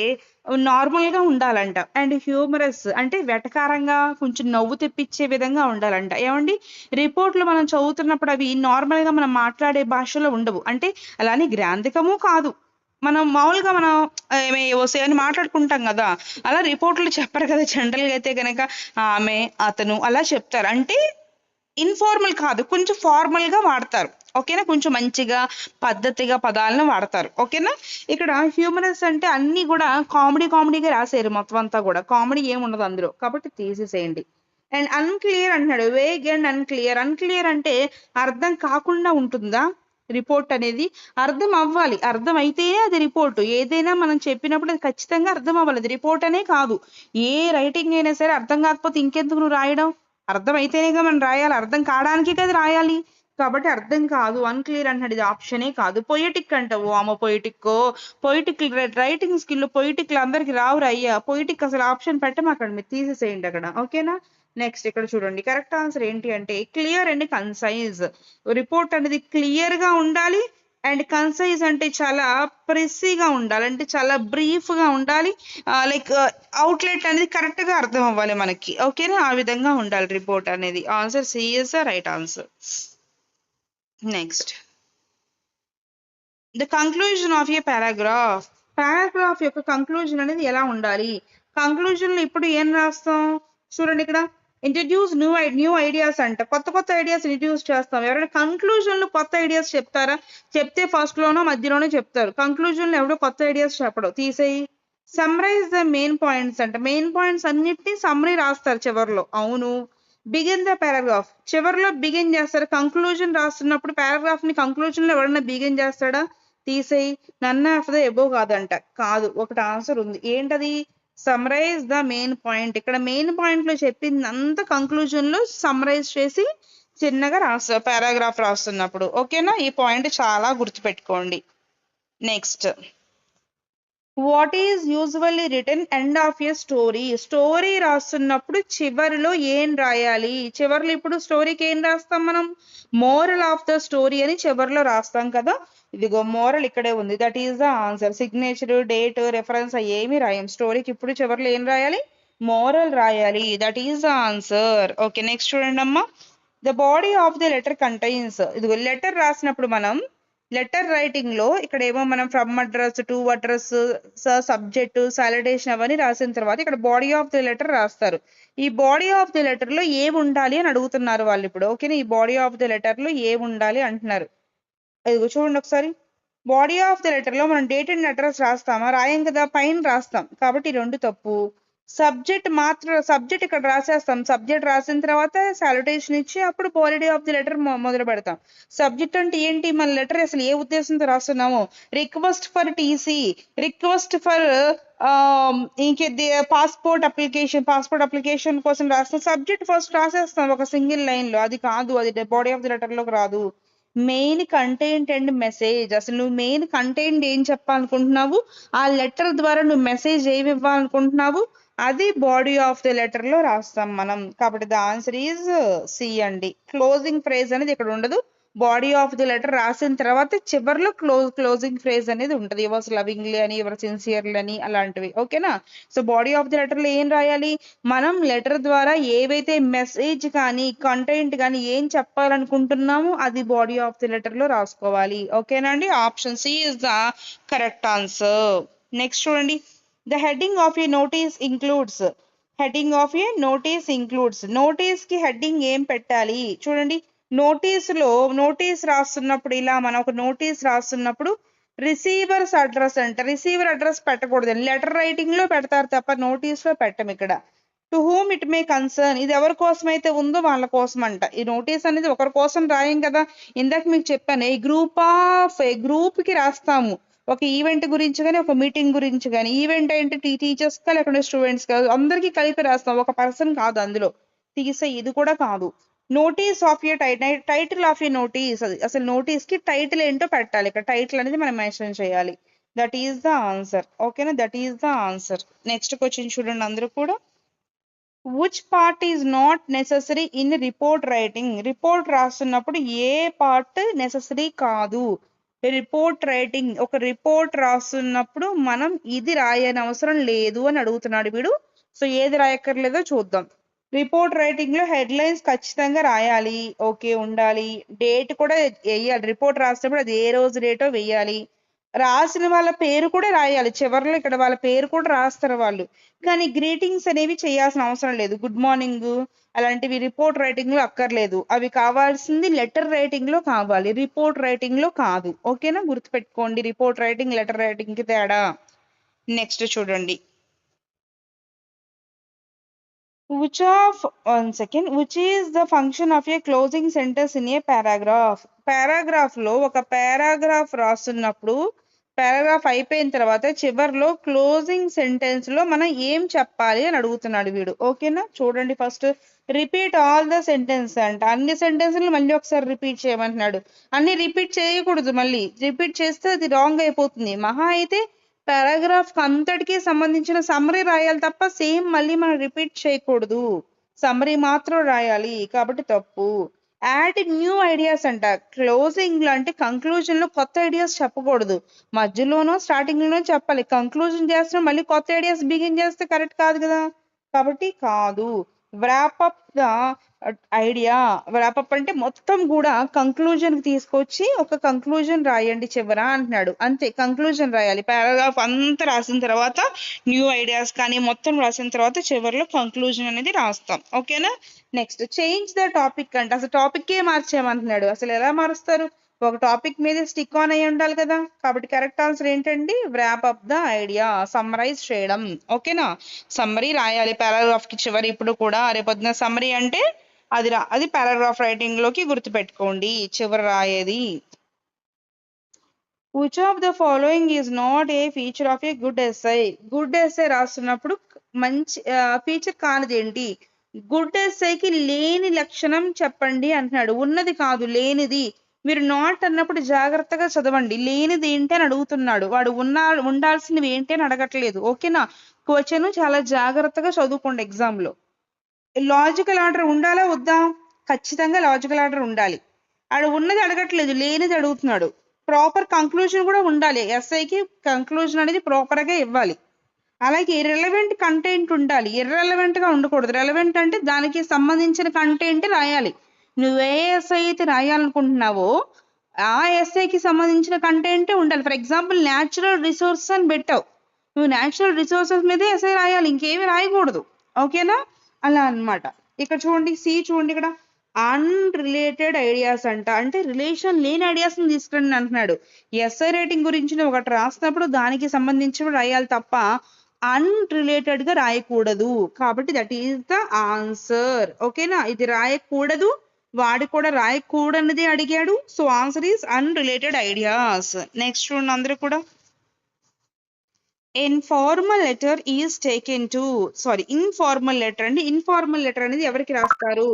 నార్మల్ గా ఉండాలంట. అండ్ హ్యూమరస్ అంటే వెటకారంగా కొంచెం నవ్వు తెప్పించే విధంగా ఉండాలంట. ఏమండి? రిపోర్ట్లు మనం చదువుతున్నప్పుడు అవి నార్మల్ గా మనం మాట్లాడే భాషలో ఉండవు. అంటే అలానే గ్రాంధికము కాదు, మనం మామూలుగా మనం వస్తాయి అని మాట్లాడుకుంటాం కదా, అలా రిపోర్ట్లు చెప్పరు కదా. జనరల్ గా అయితే కనుక ఆమె, అతను అలా చెప్తారు. అంటే ఇన్ఫార్మల్ కాదు, కొంచెం ఫార్మల్ గా వాడతారు. ఓకేనా? కొంచెం మంచిగా పద్ధతిగా పదాలను వాడతారు. ఓకేనా? ఇక్కడ హ్యూమరస్ అంటే అన్ని కూడా కామెడీగా రాసారు. మొత్తం అంతా కూడా కామెడీ ఏముండదు అందులో, కాబట్టి తీసేసేయండి. అండ్ అన్క్లియర్ అంటున్నాడు. Vague and unclear. అన్క్లియర్ అంటే అర్థం కాకుండా ఉంటుందా? రిపోర్ట్ అనేది అర్థం అవ్వాలి. అర్థం అయితేనే అది రిపోర్ట్. ఏదైనా మనం చెప్పినప్పుడు అది ఖచ్చితంగా అర్థం అవ్వాలి. అది రిపోర్ట్ అనే కాదు, ఏ రైటింగ్ అయినా సరే అర్థం కాకపోతే ఇంకెందుకు నువ్వు రాయడం? అర్థం అయితేనేగా మనం రాయాలి, అర్థం కావడానికి కదా రాయాలి. కాబట్టి అర్థం కాదు, అన్క్లియర్ అంటున్నాడు. ఇది ఆప్షనే కాదు. పొయిటిక్ అంటావు, ఆమె పొయిటిక్ రైటింగ్ స్కిల్ పొయిటిక్లు అందరికి రావురా అయ్యా. పొయిటిక్ అసలు ఆప్షన్ పెట్టమాకండి, మీరు తీసేసేయండి అక్కడ. ఓకేనా? నెక్స్ట్ ఇక్కడ చూడండి, కరెక్ట్ ఆన్సర్ ఏంటి అంటే క్లియర్ అండ్ కన్సైజ్. రిపోర్ట్ అనేది క్లియర్ గా ఉండాలి అండ్ కన్సైజ్ అంటే చాలా ప్రెసీగా ఉండాలి, అంటే చాలా బ్రీఫ్ గా ఉండాలి. లైక్ అవుట్లెట్ అనేది కరెక్ట్ గా అర్థం అవ్వాలి మనకి. ఓకేనా? ఆ విధంగా ఉండాలి రిపోర్ట్ అనేది. Answer C is the right answer. Next, the conclusion of a paragraph. Paragraph యొక్క కంక్లూజన్ అనేది ఎలా ఉండాలి? కంక్లూజన్ లో ఇప్పుడు ఏం రాస్తాం చూడండి, ఇక్కడ ఇంట్రడ్యూస్ న్యూ ఐడియాస్ అంట. కొత్త ఐడియాస్ ఇంట్రడ్యూస్ చేస్తాం. ఎవరైనా కంక్లూజన్ లో కొత్త ఐడియాస్ చెప్తారా? చెప్తే ఫస్ట్ లోనో మధ్యలోనే చెప్తారు. కంక్లూజన్ లో ఎవడో కొత్త ఐడియాస్ చెప్పడం. తీసేయి. సమ్మరైజ్ ద మెయిన్ పాయింట్స్ అంట. మెయిన్ పాయింట్స్ అన్నిటినీ సమ్మరీ రాస్తారు చివరిలో. అవును. Begin the paragraph. చివరిలో బిగిన్ చేస్తారు. కంక్లూజన్ రాస్తున్నప్పుడు పారాగ్రాఫ్ ని కంక్లూజన్ లో ఎవరైనా బిగిన్ చేస్తాడా? తీసేయి. నన్ ఆఫ్ ద ఎబో కాదంట. కాదు, ఒకటి ఆన్సర్ ఉంది. ఏంటది? Summarise the main point. ఇక్కడ మెయిన్ పాయింట్ లో చెప్పింది అంతా కంక్లూజన్ లో సమ్మరైజ్ చేసి చిన్నగా రాస్తారు పారాగ్రాఫ్ రాస్తున్నప్పుడు. ఓకేనా? ఈ పాయింట్ చాలా గుర్తుపెట్టుకోండి. Next, what is usually written end of a story. Story రాస్తున్నప్పుడు చివరిలో ఏం రాయాలి? చివరిలో ఇప్పుడు స్టోరీకి ఏం రాస్తాం మనం? మోరల్ ఆఫ్ ద స్టోరీ అని చివరిలో రాస్తాం కదా. ఇదిగో మోరల్ ఇక్కడే ఉంది. That is the answer. Signature, date, reference ఏమి రాయం. స్టోరీకి ఇప్పుడు చివరిలో ఏం రాయాలి? మోరల్ రాయాలి. That is the answer. Okay, next చూడండి అమ్మా. The body of the letter contains. ఇదిగో లెటర్ రాసినప్పుడు మనం లెటర్ రైటింగ్ లో ఇక్కడ ఏమో మనం from address, to address, subject, సాలిడేషన్ అవన్నీ రాసిన తర్వాత ఇక్కడ బాడీ ఆఫ్ ది లెటర్ రాస్తారు. ఈ బాడీ ఆఫ్ ది లెటర్ లో ఏమి ఉండాలి అని అడుగుతున్నారు వాళ్ళు ఇప్పుడు. ఓకేనా, ఈ బాడీ ఆఫ్ ది లెటర్ లో ఏమి ఉండాలి అంటున్నారు. ఇదిగో చూడండి ఒకసారి. బాడీ ఆఫ్ ది లెటర్ లో మనం డేట్ అండ్ అడ్రస్ రాస్తామా? రాయం కదా, పైన రాస్తాం. కాబట్టి ఈ రెండు తప్పు. సబ్జెక్ట్ ఇక్కడ రాసేస్తాం. సబ్జెక్ట్ రాసిన తర్వాత సాల్యుటేషన్ ఇచ్చి అప్పుడు బాడీ ఆఫ్ ది లెటర్ మొదలు పెడతాం. సబ్జెక్ట్ అంటే ఏంటి? మన లెటర్ అసలు ఏ ఉద్దేశంతో రాస్తున్నాము? Request for TC, request for ఇంకేది పాస్పోర్ట్ అప్లికేషన్ కోసం రాస్తాం. సబ్జెక్ట్ ఫస్ట్ రాసేస్తాం ఒక సింగిల్ లైన్ లో. అది కాదు, అది బాడీ ఆఫ్ ది లెటర్ లోకి రాదు. Main content and message. అసలు నువ్వు మెయిన్ కంటెంట్ ఏం చెప్పాలనుకుంటున్నావు, ఆ లెటర్ ద్వారా నువ్వు మెసేజ్ ఏమి ఇవ్వాలనుకుంటున్నావు, అది బాడీ ఆఫ్ ది లెటర్ లో రాస్తాం మనం. కాబట్టి ద ఆన్సర్ ఈజ్ సి అండి. క్లోజింగ్ ఫ్రేజ్ అనేది ఇక్కడ ఉండదు. బాడీ ఆఫ్ ది లెటర్ రాసిన తర్వాత చివరిలో క్లోజింగ్ ఫ్రేజ్ అనేది ఉంటుంది. యువర్స్ లవింగ్లీ అని, యువర్ సిన్సియర్లీ అని, అలాంటివి. ఓకేనా. So body of the letter లో ఏం రాయాలి? మనం లెటర్ ద్వారా ఏవైతే మెసేజ్ కానీ కంటెంట్ కానీ ఏం చెప్పాలనుకుంటున్నామో అది బాడీ ఆఫ్ ది లెటర్ లో రాసుకోవాలి. ఓకేనా అండి. Option C is the correct answer. Next చూడండి. The heading of a notice includes. Heading of a notice includes. Notice కి హెడ్డింగ్ ఏం పెట్టాలి? చూడండి, నోటీస్ రాస్తున్నప్పుడు ఇలా మనం ఒక నోటీస్ రాస్తున్నప్పుడు రిసీవర్స్ అడ్రస్ అంట. రిసీవర్ అడ్రస్ పెట్టకూడదు. లెటర్ రైటింగ్ లో పెడతారు తప్ప నోటీస్ లో పెట్టం. ఇక్కడ to whom it may concern. ఇది ఎవరి కోసం అయితే ఉందో వాళ్ళ కోసం అంట. ఈ నోటీస్ అనేది ఒకరి కోసం రాయం కదా. ఇందాక మీకు చెప్పాను, ఈ గ్రూప్ కి రాస్తాము. ఒక ఈవెంట్ గురించి కానీ, ఒక మీటింగ్ గురించి కానీ. ఈవెంట్ ఏంటి? టీచర్స్ కా లేకుంటే స్టూడెంట్స్ కా, అందరికీ కలిపి రాస్తాం. ఒక పర్సన్ కాదు అందులో. తీసే ఇది కూడా కాదు. Notice of a title of a notice. అసలు నోటీస్ కి టైటిల్ ఏంటో పెట్టాలి. ఇక్కడ టైటిల్ అనేది మనం మెన్షన్ చేయాలి. That is the answer. ఓకేనా, that is the answer. Next question చూడండి అందరూ కూడా. Which part is not necessary in report writing. Report రాస్తున్నప్పుడు ఏ పార్ట్ నెసెసరీ కాదు? రిపోర్ట్ రైటింగ్, ఒక రిపోర్ట్ రాస్తున్నప్పుడు మనం ఇది రాయని అవసరం లేదు అని అడుగుతున్నాడు వీడు. సో ఏది రాయక్కర్లేదో చూద్దాం. రిపోర్ట్ రైటింగ్ లో హెడ్లైన్స్ ఖచ్చితంగా రాయాలి. ఓకే, ఉండాలి. డేట్ కూడా వేయాలి. రిపోర్ట్ రాసినప్పుడు అది ఏ రోజు డేటో వేయాలి. రాసిన వాళ్ళ పేరు కూడా రాయాలి. చివరిలో ఇక్కడ వాళ్ళ పేరు కూడా రాస్తారు వాళ్ళు. కానీ గ్రీటింగ్స్ అనేవి చేయాల్సిన అవసరం లేదు. గుడ్ మార్నింగ్ అలాంటివి రిపోర్ట్ రైటింగ్ లో అక్కర్లేదు. అవి కావాల్సింది లెటర్ రైటింగ్ లో కావాలి, రిపోర్ట్ రైటింగ్ లో కాదు. ఓకేనా, గుర్తుపెట్టుకోండి. రిపోర్ట్ రైటింగ్, లెటర్ రైటింగ్ కి తేడా. నెక్స్ట్ చూడండి. Which is the function of a closing sentence in a paragraph? Paragraph లో ఒక పారాగ్రాఫ్ రాస్తున్నప్పుడు పారాగ్రాఫ్ అయిపోయిన తర్వాత చివర్లో క్లోజింగ్ సెంటెన్స్ లో మనం ఏం చెప్పాలి అని అడుగుతున్నాడు వీడు. ఓకేనా, చూడండి. First repeat all the sentence అంట. అన్ని సెంటెన్స్లు మళ్ళీ ఒకసారి రిపీట్ చేయమంటున్నాడు. అన్ని రిపీట్ చేయకూడదు. మళ్ళీ రిపీట్ చేస్తే అది రాంగ్ అయిపోతుంది. మహా అయితే పారాగ్రాఫ్ అంతటికి సంబంధించిన సమ్మరీ రాయాలి తప్ప సేమ్ మళ్ళీ మనం రిపీట్ చేయకూడదు. సమ్మరీ మాత్రం రాయాలి. కాబట్టి తప్పు. యాడ్ న్యూ ఐడియాస్ అంట. క్లోజింగ్ లో అంటే కంక్లూజన్ లో కొత్త ఐడియాస్ చెప్పకూడదు. మధ్యలోనో స్టార్టింగ్ లోనో చెప్పాలి. కంక్లూజన్ చేస్తే మళ్ళీ కొత్త ఐడియాస్ బిగిన్ చేస్తే కరెక్ట్ కాదు కదా. కాబట్టి కాదు. Wrap up the idea. Wrap up అంటే మొత్తం కూడా కంక్లూజన్ కి తీసుకొచ్చి ఒక కంక్లూజన్ రాయండి చివర అంటున్నాడు. అంతే, కంక్లూజన్ రాయాలి. పారాగ్రాఫ్ అంతా రాసిన తర్వాత న్యూ ఐడియాస్ కానీ మొత్తం రాసిన తర్వాత చివరిలో కంక్లూజన్ అనేది రాస్తాం. ఓకేనా. నెక్స్ట్ చేంజ్ ద టాపిక్ అంటే అసలు టాపిక్ ఏ మార్చేయమంటున్నాడు. అసలు ఎలా మారుస్తారు? ఒక టాపిక్ మీద స్టిక్ ఆన్ అయ్యి ఉండాలి కదా. కాబట్టి కరెక్ట్ ఆన్సర్ ఏంటండి? Wrap up the idea, summarise చేయడం. ఓకేనా, సమ్మరీ రాయాలి పారాగ్రాఫ్ కి చివరి. ఇప్పుడు కూడా రేపొద్దున సమ్మరీ అంటే అది పారాగ్రాఫ్ రైటింగ్ లోకి గుర్తుపెట్టుకోండి, చివరి రాయేది. Which of the following is not a feature of a good essay. Good essay రాస్తున్నప్పుడు మంచి ఫీచర్ కానిది ఏంటి? గుడ్ ఎస్ఐకి లేని లక్షణం చెప్పండి అంటున్నాడు. ఉన్నది కాదు, లేనిది. మీరు నాట్ అన్నప్పుడు జాగ్రత్తగా చదవండి. లేనిది ఏంటి అని అడుగుతున్నాడు, వాడు ఉండాల్సినవి ఏంటి అని అడగట్లేదు. ఓకేనా? క్వశ్చన్ చాలా జాగ్రత్తగా చదువుకోండి ఎగ్జామ్ లో. లాజికల్ ఆర్డర్ ఉండాలా వద్దా? ఖచ్చితంగా లాజికల్ ఆర్డర్ ఉండాలి. ఆడు ఉన్నది అడగట్లేదు, లేనిది అడుగుతున్నాడు. ప్రాపర్ కంక్లూజన్ కూడా ఉండాలి. ఎస్ఐకి కంక్లూజన్ అనేది ప్రాపర్ గా ఇవ్వాలి. అలాగే ఇర్రెలవెంట్ కంటెంట్ ఉండాలి, ఇర్రెలవెంట్ గా ఉండకూడదు. రెలవెంట్ అంటే దానికి సంబంధించిన కంటెంట్ రాయాలి. నువ్వు ఏ ఎస్ఐ అయితే రాయాలనుకుంటున్నావో ఆ ఎస్ఐకి సంబంధించిన కంటెంట్ ఉండాలి. ఫర్ ఎగ్జాంపుల్ న్యాచురల్ రిసోర్సెస్ అని పెట్టావు, నువ్వు న్యాచురల్ రిసోర్సెస్ మీదే ఎస్ఐ రాయాలి, ఇంకేమి రాయకూడదు. ఓకేనా? అలా అన్నమాట. ఇక్కడ చూడండి, చూడండి ఇక్కడ అన్రిలేటెడ్ ఐడియాస్ అంట, అంటే రిలేషన్ లేని ఐడియాస్ ని తీసుకురండి అంటున్నాడు. ఎస్ఐ రేటింగ్ గురించి నువ్వు ఒకటి రాసినప్పుడు దానికి సంబంధించి రాయాలి తప్ప అన్రిలేటెడ్ గా రాయకూడదు. కాబట్టి దట్ ఈస్ ద ఆన్సర్. ఓకేనా? ఇది రాయకూడదు, వాడు కూడా రాయకూడనిది అడిగాడు. So answer is unrelated ideas. Next చూడండి అందరూ కూడా, informal letter is taken to, informal letter అండి. ఇన్ఫార్మల్ లెటర్ అనేది ఎవరికి రాస్తారు?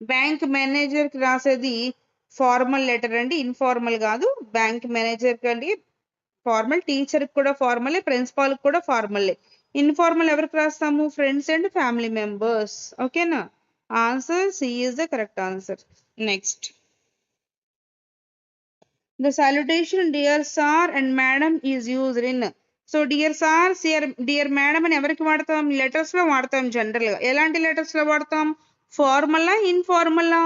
బ్యాంక్ మేనేజర్ కి రాసేది ఫార్మల్ లెటర్ అండి, ఇన్ఫార్మల్ కాదు. బ్యాంక్ మేనేజర్ కి అండి ఫార్మల్, టీచర్ కి కూడా ఫార్మలే, ప్రిన్సిపాల్ కి కూడా ఫార్మలే. ఇన్ఫార్మల్ ఎవరికి రాస్తాము? Friends and family members. ఓకేనా? Answer C is the correct answer. Next, the salutation dear sir and madam is used in. So dear sir, dear madam అని ఎవరికి వాడతాం? లెటర్స్ లో వాడతాం జనరల్ గా. ఎలాంటి లెటర్స్ లో వాడతాం? ఫార్మలా, ఇన్ఫార్మలా?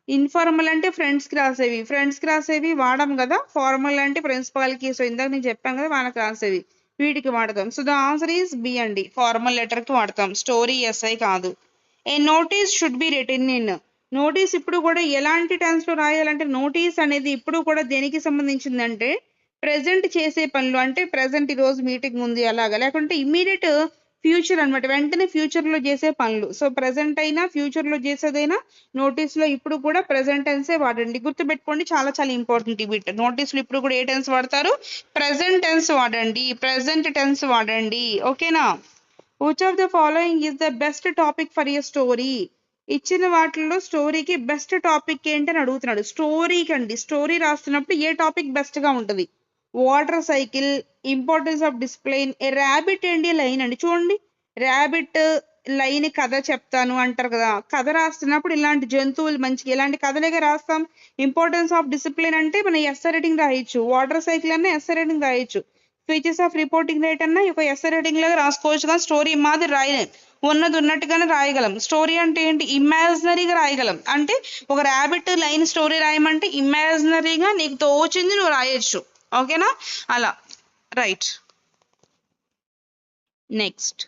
ఇన్ఫార్మల్ అంటే ఫ్రెండ్స్ కి రాసేవి, ఫ్రెండ్స్ కి రాసేవి వాడడం కదా. ఫార్మల్ అంటే ప్రిన్సిపాల్ కి, సో ఇందాక నేను చెప్పాను కదా వాళ్ళకి రాసేవి, వీటికి వాడతాం. So the answer is B అండి, ఫార్మల్ లెటర్ కి వాడతాం. స్టోరీ ఎస్ఐ కాదు. A notice should be written in. Notice ఇప్పుడు కూడా ఎలాంటి టెన్స్ లో రాయాలంటే, నోటీస్ అనేది ఇప్పుడు కూడా దేనికి సంబంధించిందంటే ప్రెసెంట్ చేసే పనులు, అంటే ప్రెసెంట్ ఈ రోజు మీటింగ్ ఉంది అలాగా, లేకుంటే ఇమ్మీడియట్ ఫ్యూచర్ అన్నమాట, వెంటనే ఫ్యూచర్ లో చేసే పనులు. సో ప్రెసెంట్ అయినా ఫ్యూచర్ లో చేసేదైనా నోటీస్ లో ఇప్పుడు కూడా ప్రెసెంట్ టెన్సే వాడండి. గుర్తుపెట్టుకోండి, చాలా చాలా ఇంపార్టెంట్ ఈ బిట్. నోటీస్ లో ఇప్పుడు కూడా ఏ టెన్స్ వాడతారు? ప్రెసెంట్ టెన్స్ వాడండి, ప్రెసెంట్ టెన్స్ వాడండి. ఓకేనా? Which of the following is the best topic for a story? ఇచ్చిన వాటిల్లో స్టోరీకి బెస్ట్ టాపిక్ ఏంటి అని అడుగుతున్నాడు. స్టోరీకి అండి, స్టోరీ రాస్తున్నప్పుడు ఏ టాపిక్ బెస్ట్ గా ఉంటుంది? Water cycle, importance of discipline, A rabbit అండి, లైన్ అండి. చూడండి, ర్యాబిట్ లైన్ కథ చెప్తాను అంటారు కదా, కథ రాస్తున్నప్పుడు ఇలాంటి జంతువులు మంచిగా ఇలాంటి కథలేగా రాస్తాం. ఇంపార్టెన్స్ ఆఫ్ డిసిప్లిన్ అంటే మనం ఎస్ఐ రేటింగ్ రాయొచ్చు, వాటర్ సైకిల్ అన్న ఎస్ఐ రేటింగ్ రాయొచ్చు, ఫీచర్స్ ఆఫ్ రిపోర్టింగ్ రేట్ అన్న ఒక ఎస్ఐ రేటింగ్ లాగా రాసుకోవచ్చు. కానీ స్టోరీ మాది రాయలేం, ఉన్నది ఉన్నట్టుగానే రాయగలం. స్టోరీ అంటే ఏంటి? ఇమాజినరీగా రాయగలం. అంటే ఒక ర్యాబిట్ లైన్ స్టోరీ రాయమంటే ఇమాజినరీగా నీకు తోచింది నువ్వు రాయొచ్చు. ఓకేనా? అలా రైట్. నెక్స్ట్,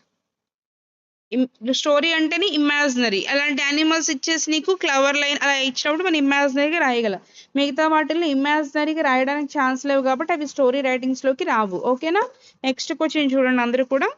స్టోరీ అంటేనే ఇమాజినరీ. అలాంటి యానిమల్స్ ఇచ్చేసి నీకు క్లవర్ లైన్ అలా ఇచ్చినప్పుడు మనం ఇమాజినరీగా రాయగలం. మిగతా వాటిల్లో ఇమాజినరీగా రాయడానికి ఛాన్స్ లేవు కాబట్టి అవి స్టోరీ రైటింగ్స్ లోకి రావు. ఓకేనా? నెక్స్ట్ క్వశ్చన్ చూడండి అందరూ కూడా,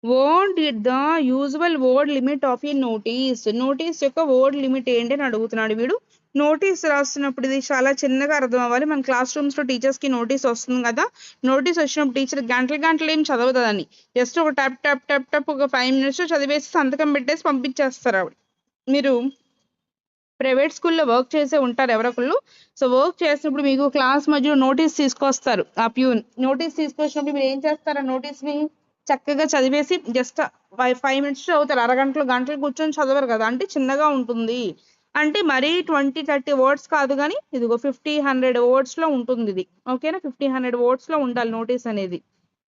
what is the usual word limit of a notice? Notice యొక్క వర్డ్ లిమిట్ ఏంటి అని అడుగుతున్నాడు వీడు. నోటీస్ రాస్తున్నప్పుడు ఇది చాలా చిన్నగా అర్థం అవ్వాలి. మన క్లాస్ రూమ్స్ లో టీచర్స్ కి నోటీస్ వస్తుంది కదా, నోటీస్ వచ్చినప్పుడు టీచర్ గంటలు ఏం చదవదని, జస్ట్ ఒక టప్ టప్ టప్ టప్ ఒక 5 minutes చదివేసి సంతకం పెట్టేసి పంపించేస్తారు ఆవిడ. మీరు ప్రైవేట్ స్కూల్లో వర్క్ చేసే ఉంటారు ఎవరొకళ్ళు. సో వర్క్ చేసినప్పుడు మీకు క్లాస్ మధ్యలో నోటీస్ తీసుకొస్తారు, ఆ ప్యూన్ నోటీస్ తీసుకొచ్చినప్పుడు మీరు ఏం చేస్తారు? ఆ నోటీస్ ని చక్కగా చదివేసి జస్ట్ 5 minutes చదువుతారు, గంటలు కూర్చొని చదవరు కదా, అంటే చిన్నగా ఉంటుంది. అంటే మరీ 20-30 words కాదు, కానీ ఇదిగో 50-100 words లో ఉంటుంది ఇది. ఓకేనా? 50-100 words లో ఉండాలి నోటీస్ అనేది.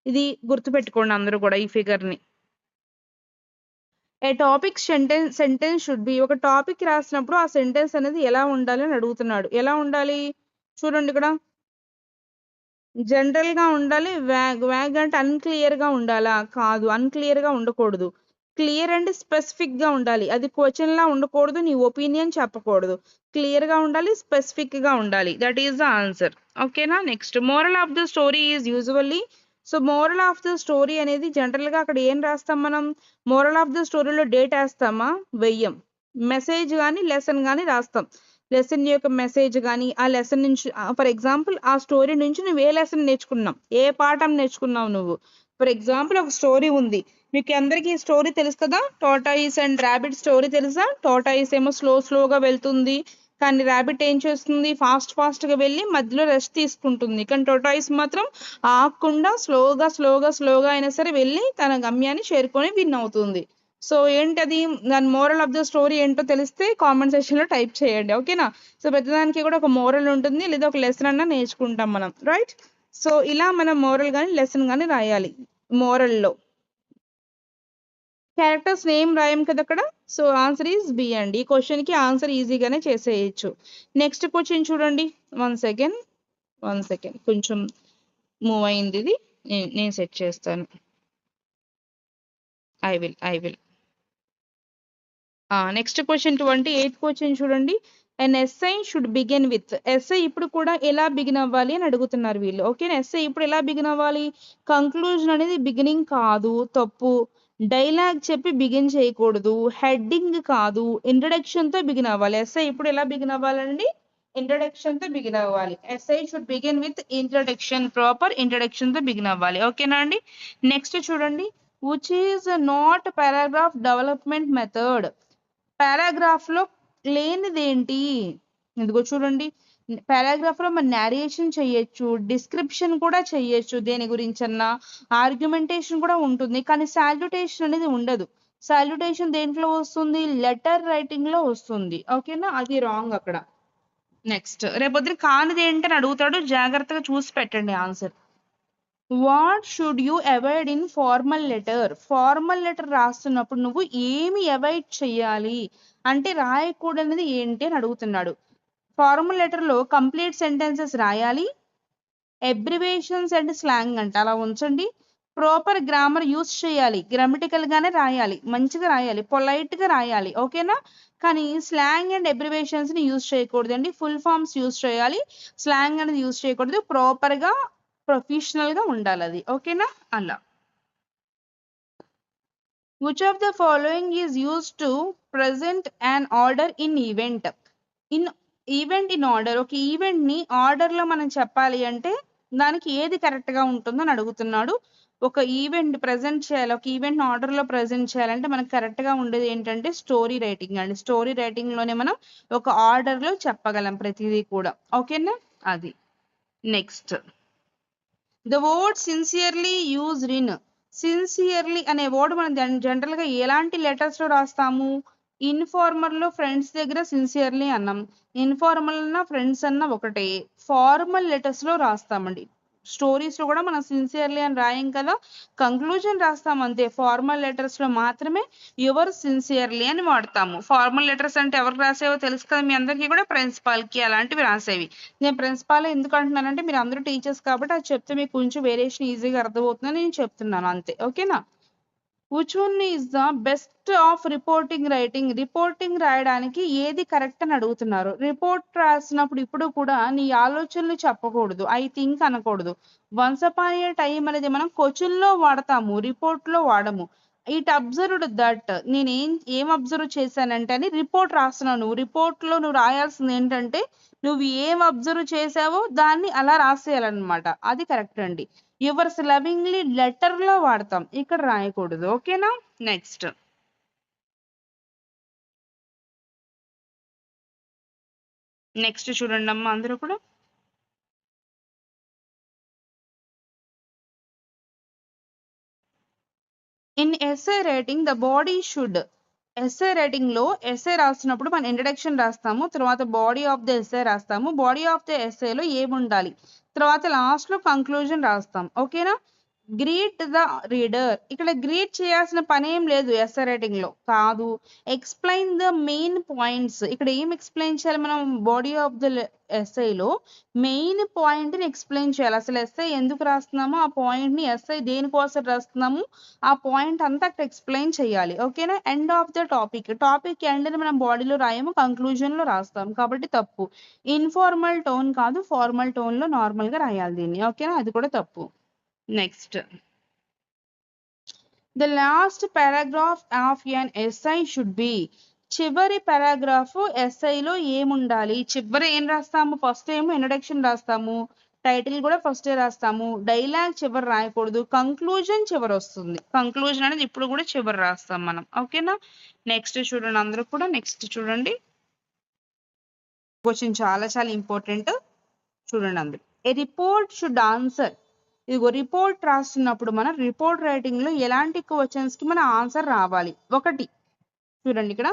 ఇది గుర్తుపెట్టుకోండి అందరూ కూడా ఈ ఫిగర్ ని. ఏ టాపిక్ సెంటెన్స్ షుడ్ బి. ఒక టాపిక్ రాసినప్పుడు ఆ సెంటెన్స్ అనేది ఎలా ఉండాలి అని అడుగుతున్నాడు. ఎలా ఉండాలి? చూడండి ఇక్కడ, జనరల్ గా ఉండాలి. వ్యాగ్ అంటే అన్క్లియర్ గా ఉండాలా? కాదు, అన్క్లియర్ గా ఉండకూడదు. క్లియర్ అండ్ స్పెసిఫిక్ గా ఉండాలి. అది క్వశ్చన్ లా ఉండకూడదు, నీ ఒపీనియన్ చెప్పకూడదు. క్లియర్ గా ఉండాలి, స్పెసిఫిక్ గా ఉండాలి. That is the answer. ఓకేనా? Next, moral of the story is usually. So moral of the story అనేది జనరల్ గా అక్కడ ఏం రాస్తాం మనం? మోరల్ ఆఫ్ ద స్టోరీలో డేట్ వేస్తామా? వెయ్యం. మెసేజ్ కానీ లెసన్ కానీ రాస్తాం. లెసన్ యొక్క మెసేజ్ కానీ ఆ లెసన్ నుంచి, ఫర్ ఎగ్జాంపుల్ ఆ స్టోరీ నుంచి నువ్వు ఏ లెసన్ నేర్చుకున్నావు, ఏ పాఠం నేర్చుకున్నావు నువ్వు. ఫర్ ఎగ్జాంపుల్ ఒక స్టోరీ ఉంది, మీకు అందరికీ స్టోరీ తెలుసు కదా, టార్టాయిస్ అండ్ ర్యాబిట్ స్టోరీ తెలుసా? టార్టాయిస్ ఏమో స్లోగా వెళ్తుంది, కానీ ర్యాబిట్ ఏం చేస్తుంది, ఫాస్ట్గా వెళ్ళి మధ్యలో రెస్ట్ తీసుకుంటుంది. కానీ టోటాయిస్ మాత్రం ఆగకుండా స్లోగా అయినా సరే వెళ్ళి తన గమ్యాన్ని చేరుకొని విన్ అవుతుంది. సో ఏంటది, దాని మోరల్ ఆఫ్ ద స్టోరీ ఏంటో తెలిస్తే కామెంట్ సెక్షన్లో టైప్ చేయండి, ఓకేనా. సో ప్రతిదానికి కూడా ఒక మోరల్ ఉంటుంది, లేదా ఒక లెసన్ అన్నా నేర్చుకుంటాం మనం, రైట్. సో ఇలా మనం మోరల్ కానీ లెసన్ కానీ రాయాలి. మోరల్లో క్యారెక్టర్స్ నేమ్ రాయం కదా అక్కడ. సో ఆన్సర్ ఈజ్ బి అండి. ఈ క్వశ్చన్కి ఆన్సర్ ఈజీగానే చేసేయచ్చు. నెక్స్ట్ క్వశ్చన్ చూడండి. వన్ సెకండ్ కొంచెం మూవ్ అయింది ఇది, నేను సెట్ చేస్తాను. I will next question 28th question చూడండి. And essay should begin with. Essay ఇప్పుడు కూడా ఎలా బిగిన్ అవ్వాలి అని అడుగుతున్నారు వీళ్ళు, ఓకేనా. ఎస్ఐ ఇప్పుడు ఎలా బిగిన్ అవ్వాలి, కంక్లూజన్ అనేది బిగినింగ్ కాదు, తప్పు. డైలాగ్ చెప్పి బిగిన్ చేయకూడదు, హెడ్డింగ్ కాదు, ఇంట్రడక్షన్ తో బిగిన్ అవ్వాలి. ఎస్ఐ ఇప్పుడు ఎలా బిగిన్ అవ్వాలండి, ఇంట్రడక్షన్ తో బిగిన్ అవ్వాలి. SI should begin with introduction, proper introduction తో బిగిన్ అవ్వాలి, ఓకేనా అండి. నెక్స్ట్ చూడండి, which is not paragraph development method. Paragraph లో లేనిదేంటి, ఇదిగో చూడండి. పారాగ్రాఫ్ లో మనం నేరేషన్ చెయ్యొచ్చు, డిస్క్రిప్షన్ కూడా చెయ్యొచ్చు, దేని గురించి అన్నా ఆర్గ్యుమెంటేషన్ కూడా ఉంటుంది, కానీ సాల్యుటేషన్ అనేది ఉండదు. సాల్యుటేషన్ దేంట్లో వస్తుంది, లెటర్ రైటింగ్ లో వస్తుంది, ఓకేనా. అది రాంగ్ అక్కడ. నెక్స్ట్ రేపొద్దున కానిది ఏంటని అడుగుతాడు, జాగ్రత్తగా చూసి పెట్టండి answer. What should you avoid in formal letter. Formal letter రాస్తున్నప్పుడు నువ్వు ఏమి అవాయిడ్ చెయ్యాలి అంటే రాయకూడనిది ఏంటి అని అడుగుతున్నాడు. ఫార్మల్ లెటర్లో కంప్లీట్ సెంటెన్సెస్ రాయాలి, అబ్రివేషన్స్ అండ్ స్లాంగ్ అంట అలా ఉంచండి. ప్రాపర్ గ్రామర్ యూస్ చేయాలి, గ్రామటికల్ గానే రాయాలి, మంచిగా రాయాలి, పొలైట్ గా రాయాలి, ఓకేనా. కానీ స్లాంగ్ అండ్ అబ్రివేషన్స్ ని యూస్ చేయకూడదండి, ఫుల్ ఫామ్స్ యూస్ చేయాలి, స్లాంగ్ అనేది యూస్ చేయకూడదు, ప్రాపర్ గా ప్రొఫెషనల్ గా ఉండాలి అది, ఓకేనా. అలా which of the following is used to present an order in event. in event in order, ఒక ఈవెంట్ ని ఆర్డర్ లో మనం చెప్పాలి అంటే దానికి ఏది కరెక్ట్ గా ఉంటుందని అడుగుతున్నాడు. ఒక ఈవెంట్ ప్రెజెంట్ చేయాలి, ఒక ఈవెంట్ ఆర్డర్ లో ప్రెజెంట్ చేయాలంటే మనకు కరెక్ట్ గా ఉండేది ఏంటంటే స్టోరీ రైటింగ్ అండి. స్టోరీ రైటింగ్ లోనే మనం ఒక ఆర్డర్ లో చెప్పగలం ప్రతిదీ కూడా, ఓకేనా. అది next the word sincerely used in. Sincerely అనే వర్డ్ మనం జనరల్ గా ఎలాంటి లెటర్స్ లో రాస్తాము, ఇన్ఫార్మల్ లో ఫ్రెండ్స్ దగ్గర సిన్సియర్లీ అన్నాం, ఇన్ఫార్మల్ అన్న ఫ్రెండ్స్ అన్న ఒకటే. ఫార్మల్ లెటర్స్ లో రాస్తామండి, స్టోరీస్ లో కూడా మనం సిన్సియర్లీ అని రాయం కదా, కంక్లూజన్ రాస్తాం అంతే. ఫార్మల్ లెటర్స్ లో మాత్రమే యువర్ సిన్సియర్లీ అని వాడతాము. ఫార్మల్ లెటర్స్ అంటే ఎవరికి రాసేవో తెలుసు కదా మీ అందరికీ కూడా, ప్రిన్సిపాల్ కి అలాంటివి రాసేవి. నేను ప్రిన్సిపాల్ ఎందుకు అంటున్నానంటే మీరు అందరూ టీచర్స్ కాబట్టి అది చెప్తే మీకు కొంచెం వేరియేషన్ ఈజీగా అర్థమవుతుందని నేను చెప్తున్నాను అంతే, ఓకేనా. Which one is the best of reporting writing. Reporting రాయడానికి ఏది కరెక్ట్ అని అడుగుతున్నారు. రిపోర్ట్ రాసినప్పుడు ఇప్పుడు కూడా నీ ఆలోచనలు చెప్పకూడదు, ఐ థింక్ అనకూడదు. వన్స్ అపాన్ ఏ టైం అనేది మనం క్వశ్చన్ లో వాడతాము, రిపోర్ట్ లో వాడము. ఇట్ అబ్జర్వ్డ్ దట్, నేను ఏం అబ్జర్వ్ చేశానంటే అని రిపోర్ట్ రాస్తున్నావు. నువ్వు రిపోర్ట్ లో నువ్వు రాయాల్సింది ఏంటంటే నువ్వు ఏం అబ్జర్వ్ చేసావో దాన్ని అలా రాసేయాలన్నమాట, అది కరెక్ట్ అండి. యువర్స్ లవింగ్లీ లెటర్ లో వాడతాం, ఇక్కడ రాయకూడదు, ఓకేనా. నెక్స్ట్ చూడండి అమ్మా అందరూ కూడా. In essay writing the body should. Essay writing లో ఎస్ఏ రాస్తున్నప్పుడు మనం ఇంట్రడక్షన్ రాస్తాము, తర్వాత బాడీ ఆఫ్ ద ఎస్ఏ రాస్తాము, బాడీ ఆఫ్ ద ఎస్ఏలో ఏముండాలి, తర్వాత లాస్ట్ లో కంక్లూజన్ రాస్తాం, ఓకేనా. గ్రీట్ ద రీడర్, ఇక్కడ గ్రీట్ చేయాల్సిన పని ఏం లేదు ఎస్ఏ రైటింగ్ లో, కాదు. ఎక్స్ప్లెయిన్ ద మెయిన్ పాయింట్స్, ఇక్కడ ఏం ఎక్స్ప్లెయిన్ చేయాలి మనం, బాడీ ఆఫ్ ద ఎస్ఐలో మెయిన్ పాయింట్ ని ఎక్స్ప్లెయిన్ చేయాలి. అసలు ఎస్ఐ ఎందుకు రాస్తున్నామో ఆ పాయింట్ ని, ఎస్ఐ దేనికోసం రాస్తున్నాము ఆ పాయింట్ అంతా అక్కడ ఎక్స్ప్లెయిన్ చేయాలి, ఓకేనా. End of the topic end ని మనం బాడీలో రాయము, కంక్లూజన్ లో రాస్తాం, కాబట్టి తప్పు. ఇన్ఫార్మల్ టోన్ కాదు, ఫార్మల్ టోన్ లో నార్మల్ గా రాయాలి దీన్ని, ఓకేనా, అది కూడా తప్పు. Next the last paragraph of N essay should be. చివరి పారాగ్రాఫ్ ఎస్ఐలో ఏముండాలి, చివరి ఏం రాస్తాము, ఫస్ట్ ఏమో ఇంట్రడక్షన్ రాస్తాము, టైటిల్ కూడా ఫస్ట్ రాస్తాము, డైలాగ్ చివరి రాయకూడదు, కంక్లూజన్ చివరి వస్తుంది, కంక్లూజన్ అనేది ఇప్పుడు కూడా చివరి రాస్తాం మనం, ఓకేనా. నెక్స్ట్ చూడండి అందరూ కూడా. నెక్స్ట్ చూడండి, క్వశ్చన్ చాలా చాలా ఇంపార్టెంట్. చూడండి అందులో ఏ రిపోర్ట్ షుడ్ ఆన్సర్. ఇదిగో రిపోర్ట్ రాస్తున్నప్పుడు మనం రిపోర్ట్ రైటింగ్ లో ఎలాంటి క్వశ్చన్స్ కి మన ఆన్సర్ రావాలి. ఒకటి చూడండి ఇక్కడ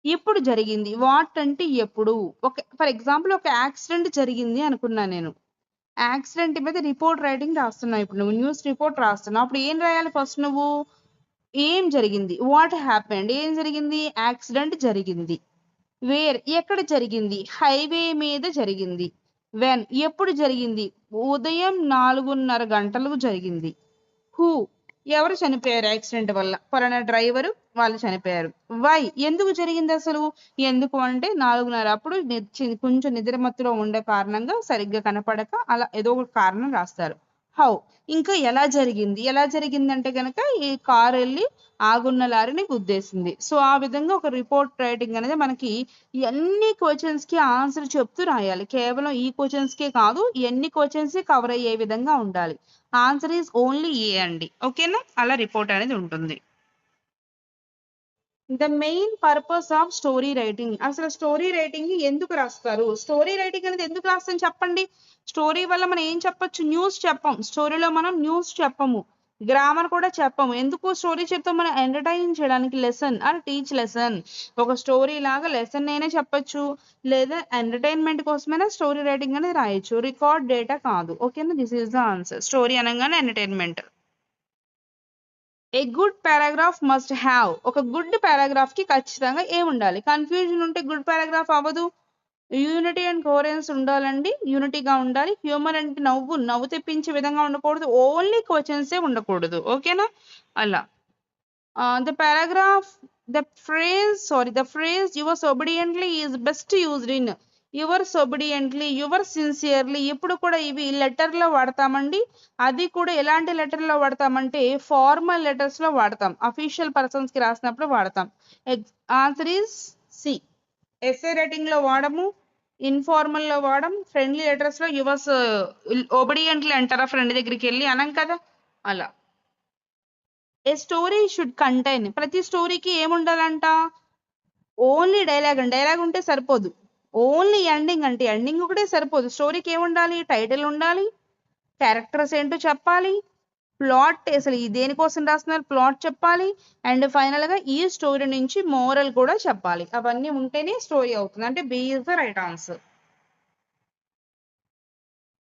ఎప్పుడు జరిగింది. వాట్ అంటే ఎప్పుడు. ఒక ఫర్ ఎగ్జాంపుల్ ఒక యాక్సిడెంట్ జరిగింది అనుకున్నా నేను. యాక్సిడెంట్ మీద రిపోర్ట్ రైటింగ్ రాస్తున్నావు. ఇప్పుడు నువ్వు న్యూస్ రిపోర్ట్ రాస్తున్నావు. అప్పుడు ఏం రాయాలి ఫస్ట్ నువ్వు? ఏం జరిగింది, వాట్ హ్యాపెండ్, ఏం జరిగింది, యాక్సిడెంట్ జరిగింది. వేర్ ఎక్కడ జరిగింది, హైవే మీద జరిగింది. వెన్ ఎప్పుడు జరిగింది, ఉదయం 4:30 గంటలకు జరిగింది. హూ ఎవరు చనిపోయారు యాక్సిడెంట్ వల్ల, పలానా డ్రైవరు వాళ్ళు చనిపోయారు. వై ఎందుకు జరిగింది అసలు, ఎందుకు అంటే 4:30 అప్పుడు కొంచెం నిద్రమత్తులో ఉండే కారణంగా సరిగ్గా కనపడక అలా ఏదో ఒక కారణం రాస్తారు. హౌ ఇంకా ఎలా జరిగింది, ఎలా జరిగిందంటే కనుక ఈ కారు వెళ్ళి ఆగున్న లారీని గుద్దేసింది. సో ఆ విధంగా ఒక రిపోర్ట్ రైటింగ్ అనేది మనకి ఎన్ని క్వశ్చన్స్ కి ఆన్సర్ చెప్తూ రాయాలి. కేవలం ఈ క్వశ్చన్స్ కే కాదు, ఎన్ని క్వశ్చన్స్ కవర్ అయ్యే విధంగా ఉండాలి. ఆన్సర్ ఈజ్ ఓన్లీ ఏ అండి. ఓకేనా, అలా రిపోర్ట్ అనేది ఉంటుంది. The main purpose of story writing. అసలు స్టోరీ రైటింగ్ ఎందుకు రాస్తారు, స్టోరీ రైటింగ్ అనేది ఎందుకు రాస్తాం చెప్పండి. స్టోరీ వల్ల మనం ఏం చెప్పొచ్చు, న్యూస్ చెప్పం. స్టోరీలో మనం న్యూస్ చెప్పము, గ్రామర్ కూడా చెప్పము. ఎందుకు స్టోరీ చెప్తాం, మనం ఎంటర్టైన్ చేయడానికి, లెసన్ ఆర్ టీచ్ లెసన్. ఒక స్టోరీ లాగా లెసన్ అయినా చెప్పొచ్చు, లేదా ఎంటర్టైన్మెంట్ కోసమైనా స్టోరీ రైటింగ్ అనేది రాయొచ్చు. రికార్డ్ డేటా కాదు. ఓకేనా, this is the answer. Story అనగానే entertainment. A good paragraph must have. ఒక గుడ్ పారాగ్రాఫ్ కి ఖచ్చితంగా ఏముండాలి, కన్ఫ్యూజన్ ఉంటే గుడ్ పారాగ్రాఫ్ అవ్వదు. యూనిటీ అండ్ కోరెన్స్ ఉండాలండి, యూనిటీగా ఉండాలి. హ్యూమర్ అంటే నవ్వు తెప్పించే విధంగా ఉండకూడదు, ఓన్లీ క్వశ్చన్సే ఉండకూడదు. ఓకేనా, అలా. The paragraph the phrase yours obediently is best used in. Yours obediently, your sincerely ఇప్పుడు కూడా ఇవి లెటర్ లో వాడతామండి. అది కూడా ఎలాంటి లెటర్ లో వాడతామంటే ఫార్మల్ లెటర్స్ లో వాడతాం, అఫీషియల్ పర్సన్స్ కి రాసినప్పుడు వాడతాం. Answer is C. Essay writing లో వాడము, ఇన్ఫార్మల్ లో వాడడం, ఫ్రెండ్లీ లెటర్స్ లో యువర్స్ ఒబిడియంట్లీ అంటారా ఫ్రెండ్ దగ్గరికి వెళ్ళి, అనం కదా, అలా. A story should contain. ప్రతి స్టోరీకి ఏముండాలంట, ఓన్లీ డైలాగ్ ఉంటే సరిపోదు. ఓన్లీ ఎండింగ్ అంటే ఎండింగ్ ఒకటే సరిపోదు. స్టోరీకి ఏముండాలి, టైటిల్ ఉండాలి, క్యారెక్టర్స్ ఏంటో చెప్పాలి, ప్లాట్ అసలు ఈ దేనికోసం రాస్తున్నారు ప్లాట్ చెప్పాలి, అండ్ ఫైనల్ గా ఈ స్టోరీ నుంచి మోరల్ కూడా చెప్పాలి. అవన్నీ ఉంటేనే స్టోరీ అవుతుంది. అంటే B is the right answer.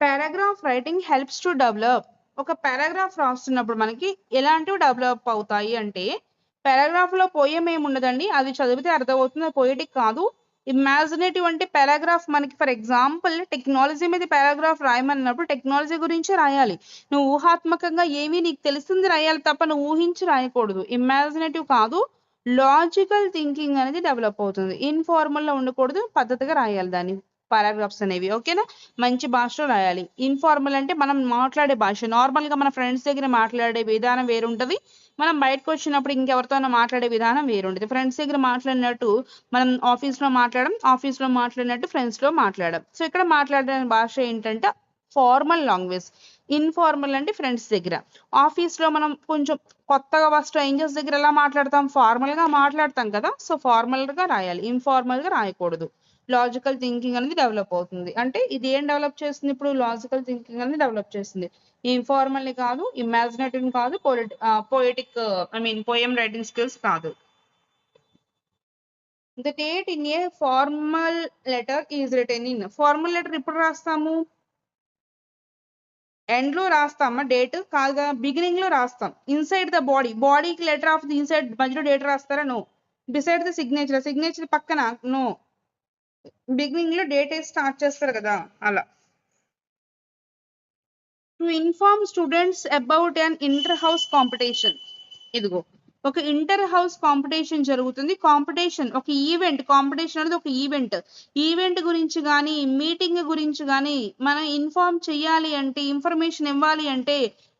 Paragraph writing helps to develop. ఒక పారాగ్రాఫ్ రాస్తున్నప్పుడు మనకి ఎలాంటివి డెవలప్ అవుతాయి అంటే, పారాగ్రాఫ్ లో పోయం ఏముండదండి, అది చదివితే అర్థమవుతుంది, పోయిటిక్ కాదు. ఇమాజినేటివ్ అంటే పారాగ్రాఫ్ మనకి ఫర్ ఎగ్జాంపుల్ టెక్నాలజీ మీద పారాగ్రాఫ్ రాయమన్నప్పుడు టెక్నాలజీ గురించి రాయాలి. నువ్వు ఊహాత్మకంగా ఏమీ నీకు తెలిసింది రాయాలి తప్ప నువ్వు ఊహించి రాయకూడదు. ఇమాజినేటివ్ కాదు, లాజికల్ థింకింగ్ అనేది డెవలప్ అవుతుంది. ఇన్ఫార్మల్ లో ఉండకూడదు, పద్ధతిగా రాయాలి దాన్ని పారాగ్రాఫ్స్ అనేవి. ఓకేనా, మంచి భాషలో రాయాలి. ఇన్ఫార్మల్ అంటే మనం మాట్లాడే భాష, నార్మల్ గా మన ఫ్రెండ్స్ దగ్గర మాట్లాడే విధానం వేరుంటది, మనం బయటకు వచ్చినప్పుడు ఇంకెవరితోనో మాట్లాడే విధానం వేరుంటది. ఫ్రెండ్స్ దగ్గర మాట్లాడినట్టు మనం ఆఫీస్ లో మాట్లాడినట్టు ఫ్రెండ్స్ లో మాట్లాడడం. సో ఇక్కడ మాట్లాడే భాష ఏంటంటే ఫార్మల్ లాంగ్వేజ్. ఇన్ఫార్మల్ అంటే ఫ్రెండ్స్ దగ్గర. ఆఫీస్ లో మనం కొంచెం కొత్తగా స్ట్రేంజర్స్ దగ్గర ఎలా మాట్లాడతాం, ఫార్మల్ గా మాట్లాడతాం కదా, సో ఫార్మల్ గా రాయాలి, ఇన్ఫార్మల్ గా రాయకూడదు. లాజికల్ థింకింగ్ అనేది డెవలప్ అవుతుంది. అంటే ఇది ఏం డెవలప్ చేస్తుంది, ఇప్పుడు లాజికల్ థింకింగ్ అనేది డెవలప్ చేస్తుంది. ఇన్ఫార్మల్ ని కాదు, ఇమాజినేటివ్ కాదు, పోయిటిక్ పోయం రైటింగ్ స్కిల్స్ కాదు. The date in a formal letter is written in. Formal letter ఇప్పుడు రాస్తాము, ఎండ్ లో రాస్తామా డేట్ కాదుగా, బిగినింగ్ లో రాస్తాం. ఇన్సైడ్ ద బాడీకి లెటర్ ఆఫ్ ది ఇన్సైడ్ మధ్యలో డేట్ రాస్తారా, నో. బిసైడ్ ద సిగ్నేచర్ పక్కన, నో. బిగినింగ్ లో డేట్ వేసి స్టార్ట్ చేస్తారు కదా, అలా. To inform students about an inter house competition. ఇదిగో ఒక ఇంటర్ హౌస్ కాంపిటీషన్ జరుగుతుంది. కాంపిటీషన్ ఒక ఈవెంట్, కాంపిటీషన్ అనేది ఒక ఈవెంట్ గురించి కానీ మీటింగ్ గురించి కానీ మనం ఇన్ఫార్మ్ చేయాలి అంటే, ఇన్ఫర్మేషన్ ఇవ్వాలి అంటే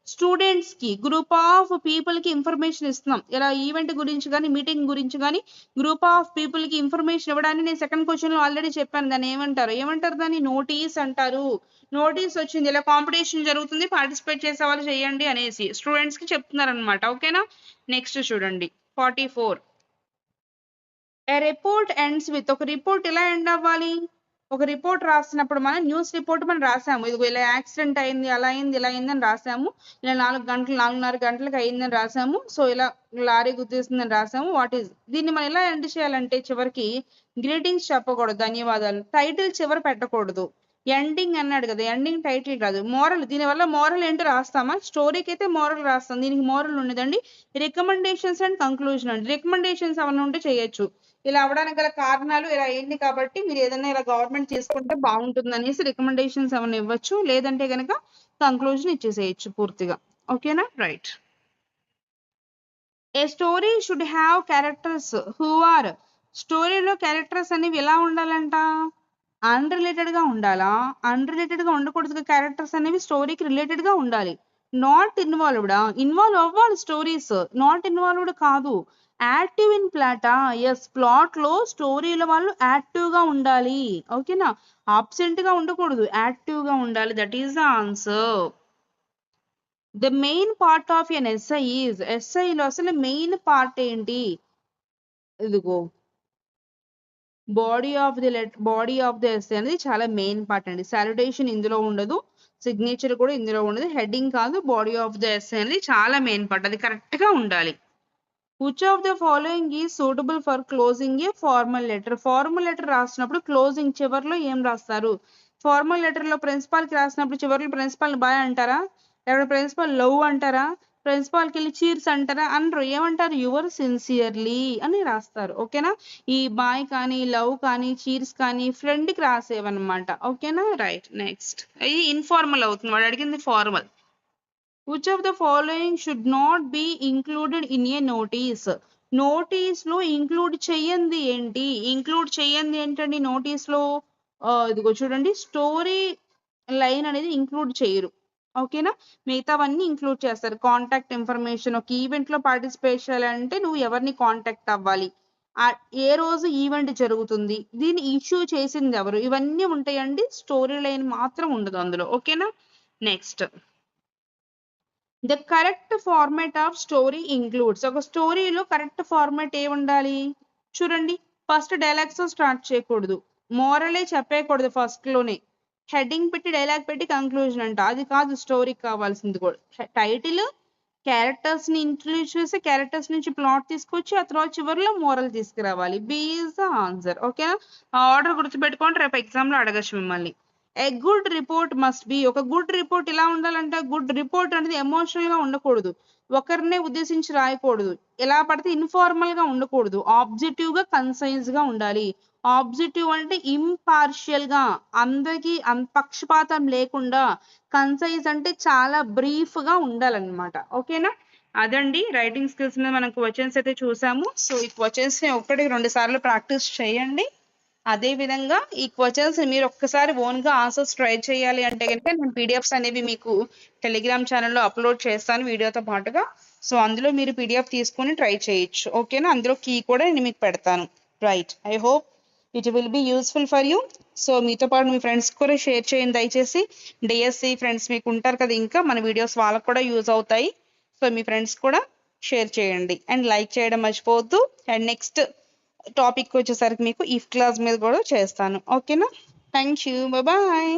స్టూడెంట్స్ కి, గ్రూప్ ఆఫ్ పీపుల్ కి ఇన్ఫర్మేషన్ ఇస్తున్నాం. ఇలా ఈవెంట్ గురించి కానీ మీటింగ్ గురించి కానీ గ్రూప్ ఆఫ్ పీపుల్ కి ఇన్ఫర్మేషన్ ఇవ్వడానికి నేను సెకండ్ క్వశ్చన్ లో ఆల్రెడీ చెప్పాను, దాన్ని ఏమంటారు దాన్ని నోటీస్ అంటారు. నోటీస్ వచ్చింది, ఇలా కాంపిటీషన్ జరుగుతుంది, పార్టిసిపేట్ చేసే వాళ్ళు చేయండి అనేసి స్టూడెంట్స్ కి చెప్తున్నారు అనమాట. ఓకేనా, నెక్స్ట్ చూడండి 44. ఏ రిపోర్ట్ ఎండ్స్ విత్. ఒక రిపోర్ట్ ఎలా ఎండ్ అవ్వాలి, ఒక రిపోర్ట్ రాసినప్పుడు మనం న్యూస్ రిపోర్ట్ మనం రాసాము, ఇదిగో ఇలా యాక్సిడెంట్ అయింది, అలా అయింది, ఇలా అయిందని రాసాము, ఇలా 4:30 గంటలకు అయిందని రాసాము, సో ఇలా లారీ గుద్దేసిందని రాసాము. దీన్ని మనం ఎలా ఎండ్ చేయాలంటే చివరికి గ్రీటింగ్స్ చెప్పకూడదు, ధన్యవాదాలు, టైటిల్ చివరి పెట్టకూడదు, ఎండింగ్ అన్నాడు కదా, ఎండింగ్ టైటిల్ కాదు. మోరల్, దీనివల్ల మోరల్ ఏంటో రాస్తామా, స్టోరీకి అయితే మోరల్ రాస్తాం, దీనికి మోరల్ ఉండదండి. రికమెండేషన్స్ అండ్ కంక్లూజన్ అండి, రికమెండేషన్స్ ఏమైనా ఉంటే చేయొచ్చు. ఇలా అవడానికి గల కారణాలు ఇలా అయింది కాబట్టి మీరు ఏదైనా ఇలా గవర్నమెంట్ చేసుకుంటే బాగుంటుంది అనేసి రికమెండేషన్స్ ఏమైనా ఇవ్వచ్చు, లేదంటే కనుక కంక్లూజన్ ఇచ్చేసేయచ్చు పూర్తిగా. ఓకేనా, right. A story should have characters who are, స్టోరీలో క్యారెక్టర్స్ అనేవి ఎలా ఉండాలంట, అన్రిలేటెడ్ గా ఉండాలా, అన్రిలేటెడ్ గా ఉండకూడదు, క్యారెక్టర్స్ అనేవి స్టోరీకి రిలేటెడ్ గా ఉండాలి. నాట్ ఇన్వాల్వ్డా, ఇన్వాల్వ్ అవ్వాలి స్టోరీస్, నాట్ ఇన్వాల్వ్డ్ కాదు. యాక్టివ్ ఇన్ ప్లాటా, ఎస్, ప్లాట్ లో స్టోరీల వాళ్ళు యాక్టివ్ గా ఉండాలి. ఓకేనా, ఆబ్సెంట్ గా ఉండకూడదు, యాక్టివ్ గా ఉండాలి. That is the answer. The main part of N SI is, ఎస్ఐలో అసలు మెయిన్ పార్ట్ ఏంటి, ఇదిగో బాడీ ఆఫ్ ది ఎస్సే అనేది చాలా మెయిన్ పార్ట్ అండి. సాల్యుటేషన్ ఇందులో ఉండదు, సిగ్నేచర్ కూడా ఇందులో ఉండదు, హెడ్డింగ్ కాదు, బాడీ ఆఫ్ ది ఎస్సే అనేది చాలా మెయిన్ పార్ట్, అది కరెక్ట్ గా ఉండాలి. Which of the following is suitable for closing A formal letter, formal letter రాసినప్పుడు క్లోజింగ్ చివర్లో ఏం రాస్తారు, ఫార్మల్ లెటర్ లో ప్రిన్సిపాల్ కి రాసినప్పుడు చివర్లో ప్రిన్సిపాల్ బాయ్ అంటారా, లేకపోతే ప్రిన్సిపాల్ లవ్ అంటారా, ప్రిన్సిపాల్కి వెళ్ళి చీర్స్ అంటారా, అనరు, ఏమంటారు, యువర్ సిన్సియర్లీ అని రాస్తారు. ఓకేనా, ఈ బాయ్ కానీ లవ్ కానీ చీర్స్ కానీ ఫ్రెండ్ కి రాసేవన్నమాట. ఓకేనా, రైట్. నెక్స్ట్, ఇది ఇన్ఫార్మల్ అవుతుంది, వాడు అడిగింది formal. Which of the following should not be included in a notice, notice లో ఇంక్లూడ్ చెయ్యంది ఏంటి, ఇంక్లూడ్ చెయ్యంది ఏంటండి నోటీస్ లో, ఇదిగో చూడండి, స్టోరీ లైన్ అనేది ఇంక్లూడ్ చేయరు. ఓకేనా, మిగతావన్నీ ఇంక్లూడ్ చేస్తారు. కాంటాక్ట్ ఇన్ఫర్మేషన్, ఒక ఈవెంట్ లో పార్టిసిపేట్ చేయాలంటే నువ్వు ఎవరిని కాంటాక్ట్ అవ్వాలి, ఏ రోజు ఈవెంట్ జరుగుతుంది, దీన్ని ఇష్యూ చేసింది ఎవరు, ఇవన్నీ ఉంటాయండి. స్టోరీ లైన్ మాత్రం ఉండదు అందులో. ఓకేనా, next, the correct format of story includes, ఒక స్టోరీలో కరెక్ట్ ఫార్మాట్ ఏ ఉండాలి, చూడండి, ఫస్ట్ డైలాగ్స్ తో స్టార్ట్ చేయకూడదు, మోరలే చెప్పేయకూడదు ఫస్ట్ లోనే, హెడ్డింగ్ పెట్టి డైలాగ్ పెట్టి కంక్లూజన్ అంట, అది కాదు స్టోరీకి కావాల్సింది. కూడా టైటిల్, క్యారెక్టర్స్ ని ఇంట్రడ్యూస్ చేసి క్యారెక్టర్స్ నుంచి ప్లాట్ తీసుకొచ్చి ఆ తర్వాత చివరిలో మోరల్ తీసుకురావాలి. B is the answer. ఓకేనా, ఆర్డర్ గుర్తుపెట్టుకోండి, రేపు ఎగ్జామ్ లో అడగచ్చు మిమ్మల్ని. A good report must be, ఒక గుడ్ రిపోర్ట్ ఎలా ఉండాలంటే, గుడ్ రిపోర్ట్ అనేది ఎమోషనల్ గా ఉండకూడదు, ఒకరినే ఉద్దేశించి రాయకూడదు, ఎలా పడితే ఇన్ఫార్మల్ గా ఉండకూడదు, ఆబ్జెక్టివ్ గా కన్సైజ్ గా ఉండాలి. ఆబ్జెక్టివ్ అంటే ఇంపార్షియల్ గా, అందరికి పక్షపాతం లేకుండా, కన్సైజ్ అంటే చాలా బ్రీఫ్ గా ఉండాలన్నమాట. ఓకేనా, అదండి రైటింగ్ స్కిల్స్ మీద మనకు క్వశ్చన్స్ అయితే చూసాము. సో ఈ క్వశ్చన్స్ ని 1-2 సార్లు ప్రాక్టీస్ చేయండి. అదే విధంగా ఈ క్వశ్చన్స్ మీరు ఒక్కసారి ఓన్ గా ఆన్సర్స్ ట్రై చేయాలి అంటే కనుక నేను పీడిఎఫ్స్ అనేవి మీకు టెలిగ్రామ్ ఛానల్లో అప్లోడ్ చేస్తాను వీడియోతో పాటుగా. సో అందులో మీరు పీడిఎఫ్ తీసుకొని ట్రై చేయొచ్చు. ఓకేనా, అందులో కీ కూడా నేను మీకు పెడతాను. Right, I hope it will be useful for you. So మీతో పాటు మీ ఫ్రెండ్స్ కూడా షేర్ చేయండి దయచేసి. డిఎస్సి ఫ్రెండ్స్ మీకు ఉంటారు కదా, ఇంకా మన వీడియోస్ వాళ్ళకు కూడా యూజ్ అవుతాయి. సో మీ ఫ్రెండ్స్ కూడా షేర్ చేయండి అండ్ లైక్ చేయడం మర్చిపోవద్దు. అండ్ నెక్స్ట్ టాపిక్ వచ్చేసరికి మీకు ఇఫ్ క్లాస్ మీద కూడా చేస్తాను. ఓకేనా, థ్యాంక్ యూ, బాయ్.